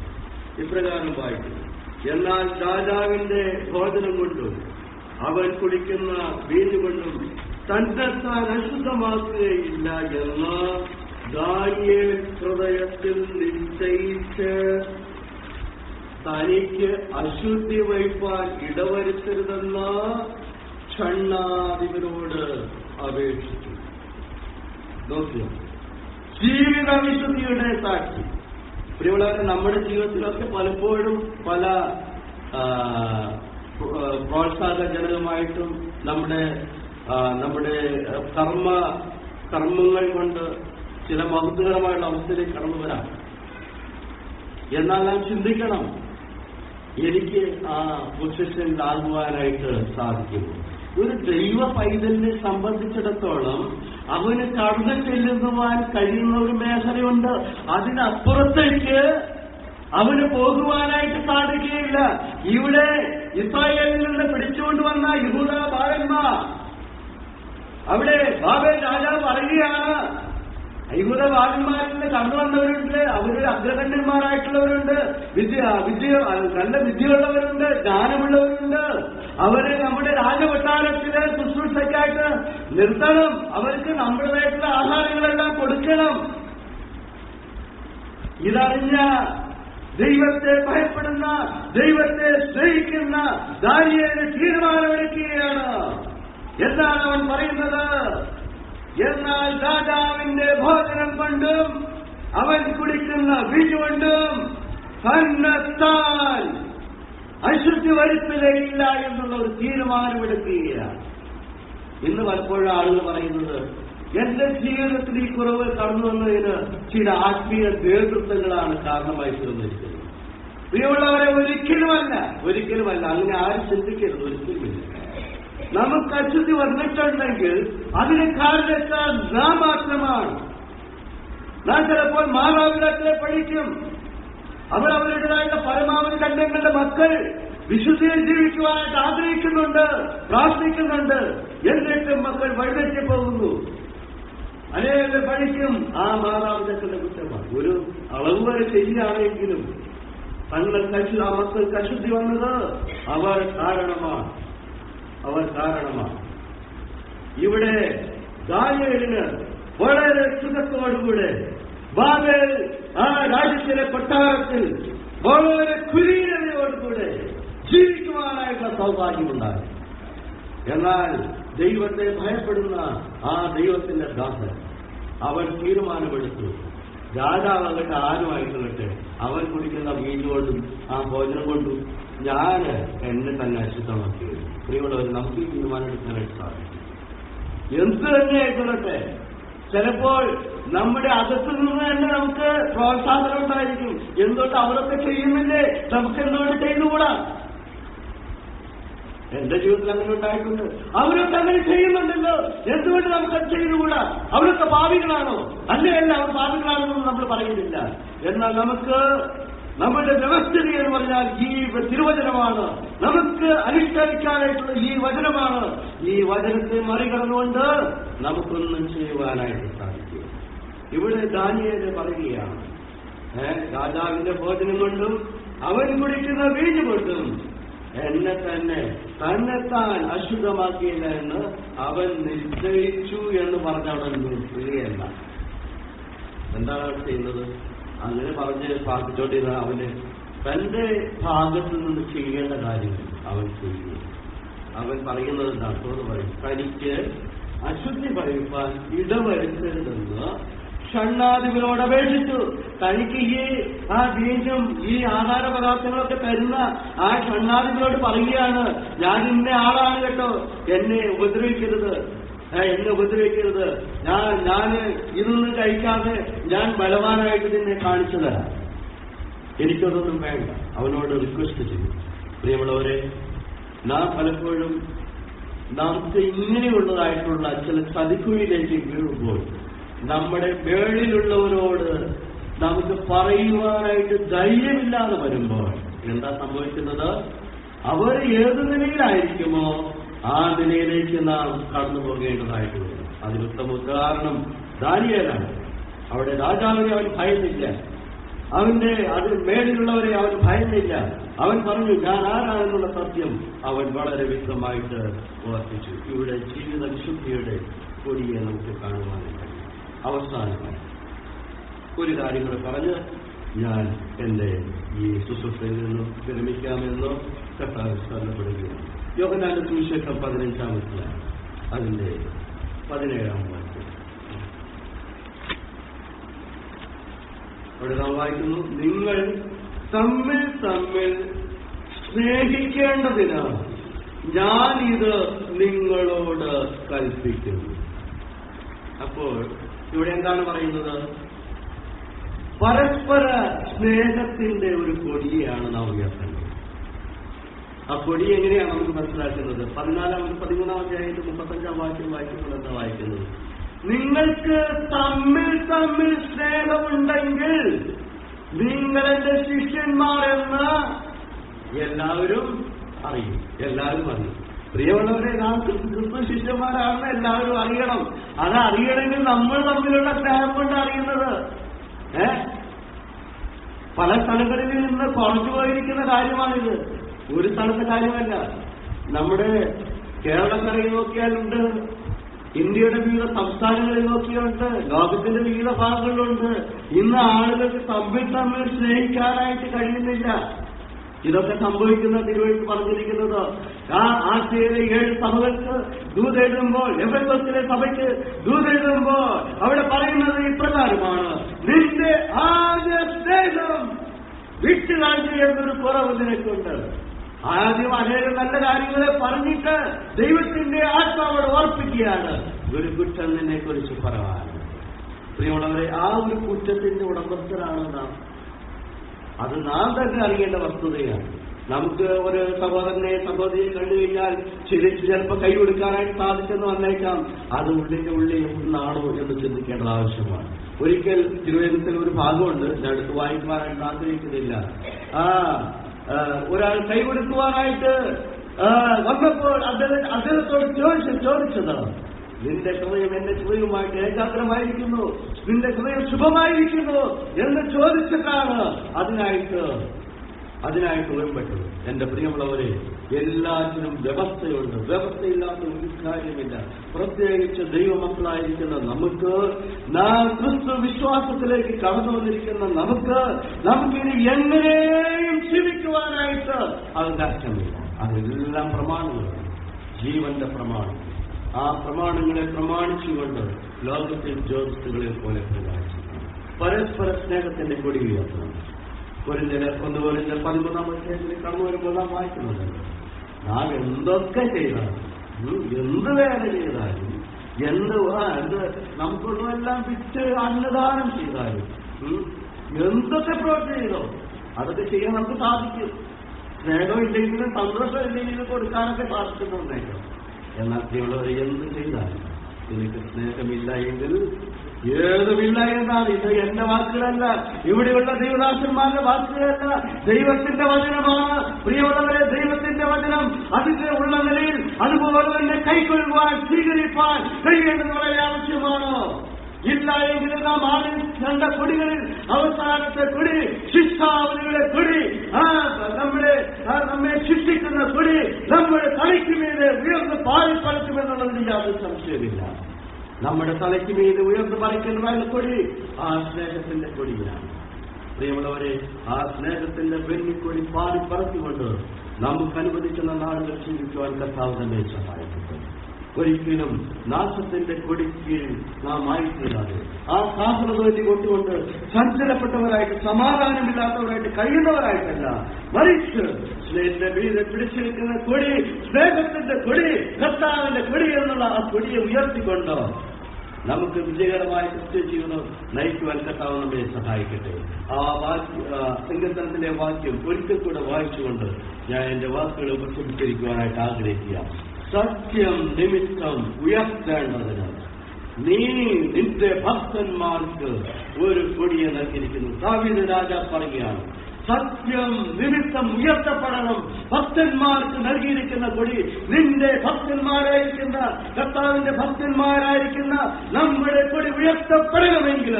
ഇപ്രകാരം വായിക്കുന്നു: എന്നാൽ രാജാവിന്റെ ഭോജനം കൊണ്ടും അവൻ കുടിക്കുന്ന വീഞ്ഞുകൊണ്ടും തന്നെത്താൻ അശുദ്ധമാക്കുകയില്ല എന്ന് ദാനിയേൽ ഹൃദയത്തിൽ നിശ്ചയിച്ച് തനിക്ക് അശുദ്ധി വയ്പാൻ ഇടവരുത്തരുതെന്ന് ക്ഷണ്ണാധിപനോട് അപേക്ഷിച്ചു. നോക്കുക, ജീവിത വിശുദ്ധിയുടെ സാക്ഷി. പ്രിയമുള്ളവരെ, നമ്മുടെ ജീവിതത്തിലൊക്കെ പലപ്പോഴും പല പ്രോത്സാഹജനകമായിട്ടും നമ്മുടെ കർമ്മങ്ങൾ കൊണ്ട് ചില മഹത്വകരമായുള്ള അവസ്ഥയിലേക്ക് കടന്നു വരാം. എന്നാൽ നാം ചിന്തിക്കണം, എനിക്ക് ആ പൊസിഷനിലാകുവാനായിട്ട് സാധിക്കുമോ? ഒരു ദൈവ പൈതലിനെ സംബന്ധിച്ചിടത്തോളം അവന് കടന്നു ചെല്ലുവാൻ കഴിയുന്ന ഒരു മേഖലയുണ്ട്. അതിനപ്പുറത്തേക്ക് അവന് പോകുവാനായിട്ട് സാധിക്കുകയില്ല. ഇവിടെ ഇസ്രായേലിൽ നിന്ന് പിടിച്ചുകൊണ്ടുവന്ന യഹൂദ ബാലന്മാർ, അവിടെ ബാബേൽ രാജാവ് പറയുകയാണ്, യഹൂദ ബാലന്മാരിൽ നിന്ന് കടന്നു വന്നവരുണ്ട്, അവര് അഗ്രഗണ്യന്മാരായിട്ടുള്ളവരുണ്ട്, നല്ല വിദ്യയുള്ളവരുണ്ട്, ജ്ഞാനമുള്ളവരുണ്ട്. അവരെ നമ്മുടെ രാജകൊട്ടാരത്തിലെ ശുശ്രൂഷയ്ക്കായിട്ട് നിർത്തണം. അവർക്ക് നമ്മുടേതായിട്ടുള്ള ആഹാരങ്ങളെല്ലാം കൊടുക്കണം. ഇതറിഞ്ഞ ദൈവത്തെ ഭയപ്പെടുന്ന, ദൈവത്തെ സ്നേഹിക്കുന്ന ദാനിയേലിന് തീരുമാനമെടുക്കുകയാണ്. എന്താണ് അവൻ പറയുന്നത്? എന്നാൽ രാജാവിന്റെ ഭോജനം കൊണ്ടും അവൻ കുടിക്കുന്ന വീഞ്ഞുകൊണ്ടും തന്നെത്താൻ അശുദ്ധി വരുത്തുകയില്ല എന്നുള്ള ഒരു തീരുമാനമെടുക്കുകയാണ്. ഇന്ന് പലപ്പോഴും ആളുകൾ പറയുന്നത്, എന്റെ ജീവിതത്തിൽ ഈ കുറവ് കടന്നു വന്നതിന് ചില ആത്മീയ നേതൃത്വങ്ങളാണ് കാരണമായി തീർന്നിരിക്കുന്നത്. പ്രിയമുള്ളവരെ, ഒരിക്കലുമല്ല. അങ്ങനെ ആരും ചിന്തിക്കരുത്. ഒരിക്കലുമില്ല. നമുക്ക് അശുദ്ധി വന്നിട്ടുണ്ടെങ്കിൽ അതിന് കാരണക്കാർ നാം മാത്രമാണ്. നാം ചിലപ്പോൾ മാതാപിതാക്കളെ പഠിക്കും. അവർ അവരുടേതായിട്ടുള്ള പരമാവധി കണ്ടെങ്ങളുടെ മക്കൾ വിശുദ്ധിയിൽ ജീവിക്കുവാനായിട്ട് ആഗ്രഹിക്കുന്നുണ്ട്, പ്രാർത്ഥിക്കുന്നുണ്ട്. എന്നിട്ടും മക്കൾ വഴിതെറ്റി പോകുന്നു. അനേകം പഠിക്കും. ആ മാതാപിതാക്കളുടെ കുറ്റമാണ്. ഒരു അളവ് വരെ ശരിയാണെങ്കിലും തങ്ങളുടെ മക്കൾക്ക് അശുദ്ധി വന്നത് അവർ കാരണമാണ്. ഇവിടെ ദാനിയേലിന് വളരെ സുഖത്തോടുകൂടെ ബാബേൽ ആ രാജ്യത്തിലെ കൊട്ടാരത്തിൽ വളരെ കുലീനതയോടുകൂടെ ജീവിക്കുവാനായിട്ടുള്ള സൗഭാഗ്യമുണ്ടായി. എന്നാൽ ദൈവത്തെ ഭയപ്പെടുന്ന ആ ദൈവത്തിന്റെ ദാസൻ അവൻ തീരുമാനമെടുത്തു. രാജാവാകട്ടെ ആരുമായിക്കൊള്ളട്ടെ, അവൻ കുടിക്കുന്ന വീഞ്ഞുകൊണ്ടും ആ ഭോജനം കൊണ്ടും ഞാൻ എന്നെ തന്നെ അശുദ്ധമാക്കി. പ്രിയമുള്ളവർ, നമുക്ക് ഈ തീരുമാനമെടുക്കാനായിട്ട് സാധിക്കും. എന്ത് തന്നെ ആയിക്കൊള്ളട്ടെ. ചിലപ്പോൾ നമ്മുടെ അകത്തു നിന്ന് തന്നെ നമുക്ക് പ്രോത്സാഹനം ഉണ്ടായിരിക്കും. എന്തുകൊണ്ട് അവരൊക്കെ ചെയ്യുന്നില്ലേ, നമുക്ക് എന്തുകൊണ്ട് ചെയ്തുകൂടാ? എന്റെ ജീവിതത്തിൽ അങ്ങനെ ഉണ്ടായിട്ടുണ്ട്. അവരൊക്കെ അങ്ങനെ ചെയ്യുന്നുണ്ടല്ലോ, എന്തുകൊണ്ട് നമുക്കത് ചെയ്തുകൂടാ? അവരൊക്കെ പാപികളാണോ? അല്ല, അവർ പാപികളാണെന്നൊന്നും നമ്മൾ പറയുന്നില്ല. എന്നാൽ നമുക്ക് നമ്മുടെ വ്യവസ്ഥിതി എന്ന് പറഞ്ഞാൽ ഈ തിരുവചനമാണ്, നമുക്ക് അനുഷ്ഠിക്കാനായിട്ടുള്ള ഈ വചനമാണ്. ഈ വചനത്തെ മറികടന്നുകൊണ്ട് നമുക്കൊന്നും ചെയ്യുവാനായിട്ട് സാധിക്കും. ഇവിടെ ദാനിയേൽ പറയുകയാണ്, രാജാവിന്റെ ഭോജനം കൊണ്ടും അവൻ കുടിക്കുന്ന വീഞ്ഞ് കൊണ്ടും എന്നെ തന്നെത്താൻ അശുദ്ധമാക്കിയില്ല എന്ന് അവൻ നിശ്ചയിച്ചു എന്ന് പറഞ്ഞവൻ നിർത്തുകയല്ല. എന്താണ് അവൻ ചെയ്യുന്നത്? അങ്ങനെ പറഞ്ഞ് പ്രാർത്ഥിച്ചോണ്ടിരുന്ന അവന് തന്റെ ഭാഗത്തു നിന്ന് ചെയ്യേണ്ട കാര്യങ്ങൾ അവൻ ചെയ്യുന്നു. അവൻ പറയുന്നത് എന്താണ്? തോന്നു പറയും, തനിക്ക് അശുദ്ധി ഭവിപ്പാൻ ഇടവരുത്തരുതെന്ന് ഷണ്ണാധിപനോട് അപേക്ഷിച്ചു. തനിക്ക് ആ വീഞ്ഞും ഈ ആഹാര പദാർത്ഥങ്ങളൊക്കെ തരുന്ന ആ ഷണ്ണാധിപനോട് പറയുകയാണ്, ഞാൻ ഇന്ന ആളാണ് കേട്ടോ, എന്നെ ഉപദ്രവിക്കരുത്, ഞാൻ ഇതൊന്നും കഴിക്കാതെ ഞാൻ ബലവാനായിട്ട് നിന്നെ കാണിച്ചു തരാം, എനിക്കതൊന്നും വേണ്ട. അവനോട് റിക്വസ്റ്റ് ചെയ്യും. പ്രിയമുള്ളവരെ, നാം പലപ്പോഴും നമുക്ക് ഇങ്ങനെയുള്ളതായിട്ടുള്ള ചില ചതിക്കുഴിയിലേക്ക് വീഴുമ്പോൾ നമ്മുടെ മേളിലുള്ളവരോട് നമുക്ക് പറയുവാനായിട്ട് ധൈര്യമില്ലാതെ വരുമ്പോൾ എന്താ സംഭവിക്കുന്നത്? അവർ ഏത് നിലയിലായിരിക്കുമോ ആ നിലയിലേക്ക് നാം കടന്നു പോകേണ്ടതായിട്ട് വരും. അതിനുത്തമ ഉദാഹരണം ദാനിയേലാണ്. അവിടെ രാജാവിനെ അവൻ ഭയന്നില്ല, അതിന് മേളിലുള്ളവരെ അവൻ ഭയന്നില്ല. അവൻ പറഞ്ഞു, ഞാൻ ആരാണെന്നുള്ള സത്യം അവൻ വളരെ വ്യക്തമായിട്ട് ഓർപ്പിച്ചു. ഇവിടെ ജീവിത വിശുദ്ധിയുടെ കൊടിയെ നമുക്ക് കാണുവാനായി കഴിയും. അവസാനമായി ഒരു കാര്യങ്ങൾ പറഞ്ഞ് ഞാൻ എന്റെ ഈ ശുശ്രൂഷയിൽ നിന്നും വിരമിക്കാമെന്നോ കർത്താവ് സ്ഥലപ്പെടുകയാണ്. യോഹന്നാന്റെ സുവിശേഷം 15-ാം അധ്യായം അതിന്റെ 17-ാം വാക്യം. അവിടെ നാം വായിക്കുന്നു, നിങ്ങൾ തമ്മിൽ സ്നേഹിക്കേണ്ടതിനാണ് ഞാനിത് നിങ്ങളോട് കൽപ്പിക്കുന്നു. അപ്പോൾ ഇവിടെ എന്താണ് പറയുന്നത്? പരസ്പര സ്നേഹത്തിന്റെ ഒരു കൊടിയാണ് നാം ഉയർത്തേണ്ടത്. ആ കൊടി എങ്ങനെയാണ് നമുക്ക് മനസ്സിലാക്കുന്നത്? 13-ാം അധ്യായത്തിൽ 35-ാം വാക്യം വായിക്കുമ്പോൾ എന്താ വായിക്കുന്നത്? നിങ്ങൾക്ക് തമ്മിൽ സ്നേഹമുണ്ടെങ്കിൽ നിങ്ങൾ എന്റെ ശിഷ്യന്മാരെന്ന് എല്ലാവരും അറിയും. പ്രിയമുള്ളവരെ, നാം ക്രിസ്തു ശിഷ്യന്മാരാണെന്ന് എല്ലാവരും അറിയണം. അത് അറിയണമെങ്കിൽ നമ്മൾ തമ്മിലുള്ള സ്നേഹം കൊണ്ട് അറിയുന്നത്. പല സ്ഥലങ്ങളിൽ നിന്ന് കുറഞ്ഞു പോയിരിക്കുന്ന കാര്യമാണിത്. ഒരു സ്ഥലത്തെ കാര്യമല്ല. നമ്മുടെ കേരളക്കരയിൽ നോക്കിയാലുണ്ട്, ഇന്ത്യയുടെ വിവിധ സംസ്ഥാനങ്ങളിൽ നോക്കിയുണ്ട്, ലോകത്തിന്റെ വിവിധ ഭാഗങ്ങളിലുണ്ട്. ഇന്ന് ആളുകൾക്ക് തമ്മിൽ സ്നേഹിക്കാനായിട്ട് കഴിയുന്നില്ല. ഇതൊക്കെ സംഭവിക്കുന്ന തിരുവഴുത്ത് പറഞ്ഞിരിക്കുന്നത് ആസിയയിലെ 7 സഭകൾക്ക് ദൂതെഴുതുമ്പോൾ, എഫെസോസിലെ സഭയ്ക്ക് ദൂതെഴുതുമ്പോൾ അവിടെ പറയുന്നത് ഇപ്രകാരമാണ്: നിന്റെ ആദ്യ സ്നേഹം വിട്ടുകാഴ്ച എന്നൊരു കുറവ് നിനക്കുണ്ട്. ആദ്യം അനേകം നല്ല കാര്യങ്ങളെ പറഞ്ഞിട്ട് ദൈവത്തിന്റെ ആത്മാവോട് ഓർപ്പിക്കുകയാണ്, ഒരു കുറ്റം നിന്നെ കുറിച്ച് പറയാൻ. പ്രിയമുള്ളവരെ, ആ ഒരു കുറ്റത്തിന്റെ ഉടമസ്ഥരാണ് നാം. അത് നാം തന്നെ അറിയേണ്ട വസ്തുതയാണ്. നമുക്ക് ഒരു സഹോദരിയെ കണ്ടു കഴിഞ്ഞാൽ ചിലപ്പോൾ കൈ കൊടുക്കാനായിട്ട് സാധിച്ചെന്ന് വന്നേക്കാം. അത് ഉള്ളിൽ നിന്നാണോ എന്ന് ചിന്തിക്കേണ്ടത് ആവശ്യമാണ്. ഒരിക്കൽ തിരുവനന്തപുരത്തിൽ ഒരു ഭാഗമുണ്ട്, ഞാൻ എടുത്ത് വായിക്കുവാനായിട്ട് ആഗ്രഹിക്കുന്നില്ല. ഒരാൾ കൈ കൊടുക്കുവാനായിട്ട് വന്നപ്പോൾ അദ്ദേഹത്തോട് ചോദിച്ചത്, നിന്റെ ഹൃദയം എന്റെ ഹൃദയവുമായിട്ട് ഏകാഗ്രമായിരിക്കുന്നു, നിന്റെ ഹൃദയം ശുഭമായിരിക്കുന്നു എന്ന് ചോദിച്ചിട്ടാണ് അതിനായിട്ട് ഉയർപ്പെട്ടത്. എന്റെ പ്രിയമുള്ളവരെ, എല്ലാത്തിനും വ്യവസ്ഥയുണ്ട്. വ്യവസ്ഥയില്ലാത്ത ഒരു കാര്യമില്ല. പ്രത്യേകിച്ച് ദൈവമക്കളായിരിക്കുന്ന നമുക്ക്, നാം ക്രിസ്തു വിശ്വാസത്തിലേക്ക് കടന്നു വന്നിരിക്കുന്ന നമുക്കിനി എങ്ങനെയും ജീവിക്കുവാനായിട്ട് അതിന്റെ അർത്ഥമില്ല. അതെല്ലാം പ്രമാണങ്ങളാണ്, ജീവന്റെ പ്രമാണം. ആ പ്രമാണങ്ങളെ പ്രമാണിച്ചുകൊണ്ട് ലോകത്തിൽ ജ്യോതിസുകളെ പോലെ പ്രകാശിക്കണം. പരസ്പര സ്നേഹത്തിന്റെ കൊടി ഉയർത്തണം. 1 കൊരിന്ത്യർ 13-ാം അധ്യായത്തിൽ കടന്നു വരുമ്പോൾ നാം വായിക്കുന്നുണ്ട്, നാം എന്തൊക്കെ ചെയ്താലും, എന്ത് വേല ചെയ്താലും, എന്ത് നമുക്കുള്ളതെല്ലാം വിറ്റ് അന്നദാനം ചെയ്താലും, എന്തൊക്കെ പ്രവൃത്തി ചെയ്തോ അതൊക്കെ ചെയ്യാൻ നമുക്ക് സാധിക്കും. സ്നേഹം ഇല്ലെങ്കിലും സന്തോഷം ഇല്ലെങ്കിലും കൊടുക്കാനൊക്കെ സാധിക്കുന്നുണ്ടല്ലോ. എന്നാൽ പ്രിയമുള്ളവർ, എന്ത് ചെയ്താലും എനിക്ക് സ്നേഹമില്ല എങ്കിൽ ഏതുമില്ല എന്നാണ്. ഇത് എന്റെ വാക്കുകളല്ല, ഇവിടെയുള്ള ദൈവദാസന്മാരുടെ വാക്കുകളല്ല, ദൈവത്തിന്റെ വചനമാണ്. പ്രിയമുള്ളവരെ, ദൈവത്തിന്റെ വചനം അതിന്റെ ഉള്ള നിലയിൽ അതുപോലെ തന്നെ കൈക്കൊള്ളുവാൻ, സ്വീകരിപ്പാൻ കഴിയേണ്ടത് വളരെ ആവശ്യമാണ്. ഇല്ല എങ്കിൽ നാം ആദ്യം കണ്ട കൊടികളിൽ അവസാനത്തെ കൊടി ശിക്ഷാവലിയുടെ കൊടി, നമ്മെ ശിക്ഷിക്കുന്ന കൊടി നമ്മുടെ തലയ്ക്ക് മീതെ ഉയർന്ന് പാറിപ്പറക്കുമെന്നുള്ളതിന് യാതൊരു സംശയമില്ല. നമ്മുടെ തലയ്ക്ക് മീതെ ഉയർന്ന് പറിക്കുന്നതായ കൊടി ആ സ്നേഹത്തിന്റെ കൊടിയാണ്. പ്രിയമുള്ളവരെ, ആ സ്നേഹത്തിന്റെ വെള്ളിക്കൊടി പാറിപ്പറച്ചുകൊണ്ട് നമുക്ക് അനുവദിക്കുന്ന നാടുകൾ ജീവിക്കുവാൻ കർത്താവ് തന്നെ സഹായിക്കുന്നു. ഒരിക്കലും നാശത്തിന്റെ കൊടിക്ക് നാം ആയിത്തീരാതെ ആ സാഹചര്യം കൊണ്ടുകൊണ്ട് സഞ്ചരപ്പെട്ടവരായിട്ട് സമാധാനമില്ലാത്തവരായിട്ട് കഴിയുന്നവരായിട്ടല്ല, മറിച്ച് സ്നേഹത്തിന്റെ മീതെ പിടിച്ചിരിക്കുന്ന കൊടി, സ്നേഹത്തിന്റെ കൊടി, കർത്താവിന്റെ കൊടി എന്നുള്ള ആ കൊടിയെ ഉയർത്തിക്കൊണ്ട് നമുക്ക് വിജയകരമായ ക്രിസ്ത്യ ജീവിതം നയിക്കുവാൻ കർത്താവ് നമ്മെ സഹായിക്കട്ടെ. ആ സങ്കീർത്തനത്തിലെ വാക്യം ഒരിക്കൽ കൂടെ വായിച്ചുകൊണ്ട് ഞാൻ എന്റെ വാക്കുകളെ ഉപസംഹരിക്കുവാനായിട്ട് ആഗ്രഹിക്കുക. സത്യം നിമിത്തം ഉയർത്തേണ്ടതിന് നീ നിന്റെ ഭക്തന്മാർക്ക് ഒരു കൊടിയെ നൽകിയിരിക്കുന്നു. ദാവീദ് രാജാവ് പറയുകയാണ്, സത്യം നിമിത്തം ഉയർത്തപ്പെടണം. ഭക്തന്മാർക്ക് നൽകിയിരിക്കുന്ന കൊടി, നിന്റെ ഭക്തന്മാരായിരിക്കുന്ന കർത്താവിന്റെ ഭക്തന്മാരായിരിക്കുന്ന നമ്മുടെ കൊടി ഉയർത്തപ്പെടണമെങ്കിൽ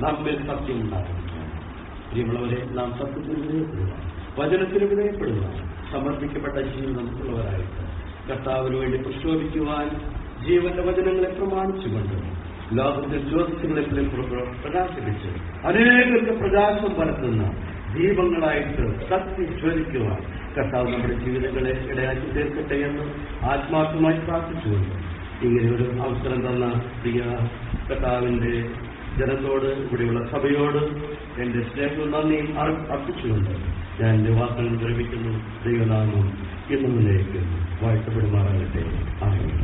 നമ്മിൽ സത്യം ഉണ്ടാകണം. പ്രിയമുള്ളവരെ, നാം സത്യത്തിന് വിധേയപ്പെടുക, വചനത്തിന് വിധേയപ്പെടുക, സമർപ്പിക്കപ്പെട്ട ജീവിതം ഉള്ളവരായിട്ട് കർത്താവിന് വേണ്ടി പ്രക്ഷോഭിക്കുവാൻ ജീവന്റെ വചനങ്ങളെ പ്രമാണിച്ചുകൊണ്ട് ലോകത്തിൽ ജ്യോതിഷങ്ങളെ പ്രകാശിപ്പിച്ച് അനേകർക്ക് പ്രകാശം പരത്തുന്ന ദീപങ്ങളായിട്ട് ശക്തി ജ്വലിക്കുവാൻ കർത്താവ് നമ്മുടെ ജീവിതങ്ങളെ ഇടയാക്കി തീർക്കട്ടെ എന്ന് ആത്മാർത്ഥമായി പ്രാർത്ഥിച്ചുകൊണ്ട് ഇങ്ങനെ ഒരു അവസരം തന്ന പ്രിയ കർത്താവിന്റെ ജനത്തോട്, ഇവിടെയുള്ള സഭയോട് എന്റെ സ്നേഹവും നന്ദിയും അർപ്പിച്ചുകൊണ്ട് ഞാൻ എന്റെ വാക്കുകൾ വിരമിക്കുന്നു. ദൈവനാമം ഇന്നുമുന്നേക്ക് വാഴ്ത്തപ്പെടുമാറാകട്ടെ. ആമേൻ.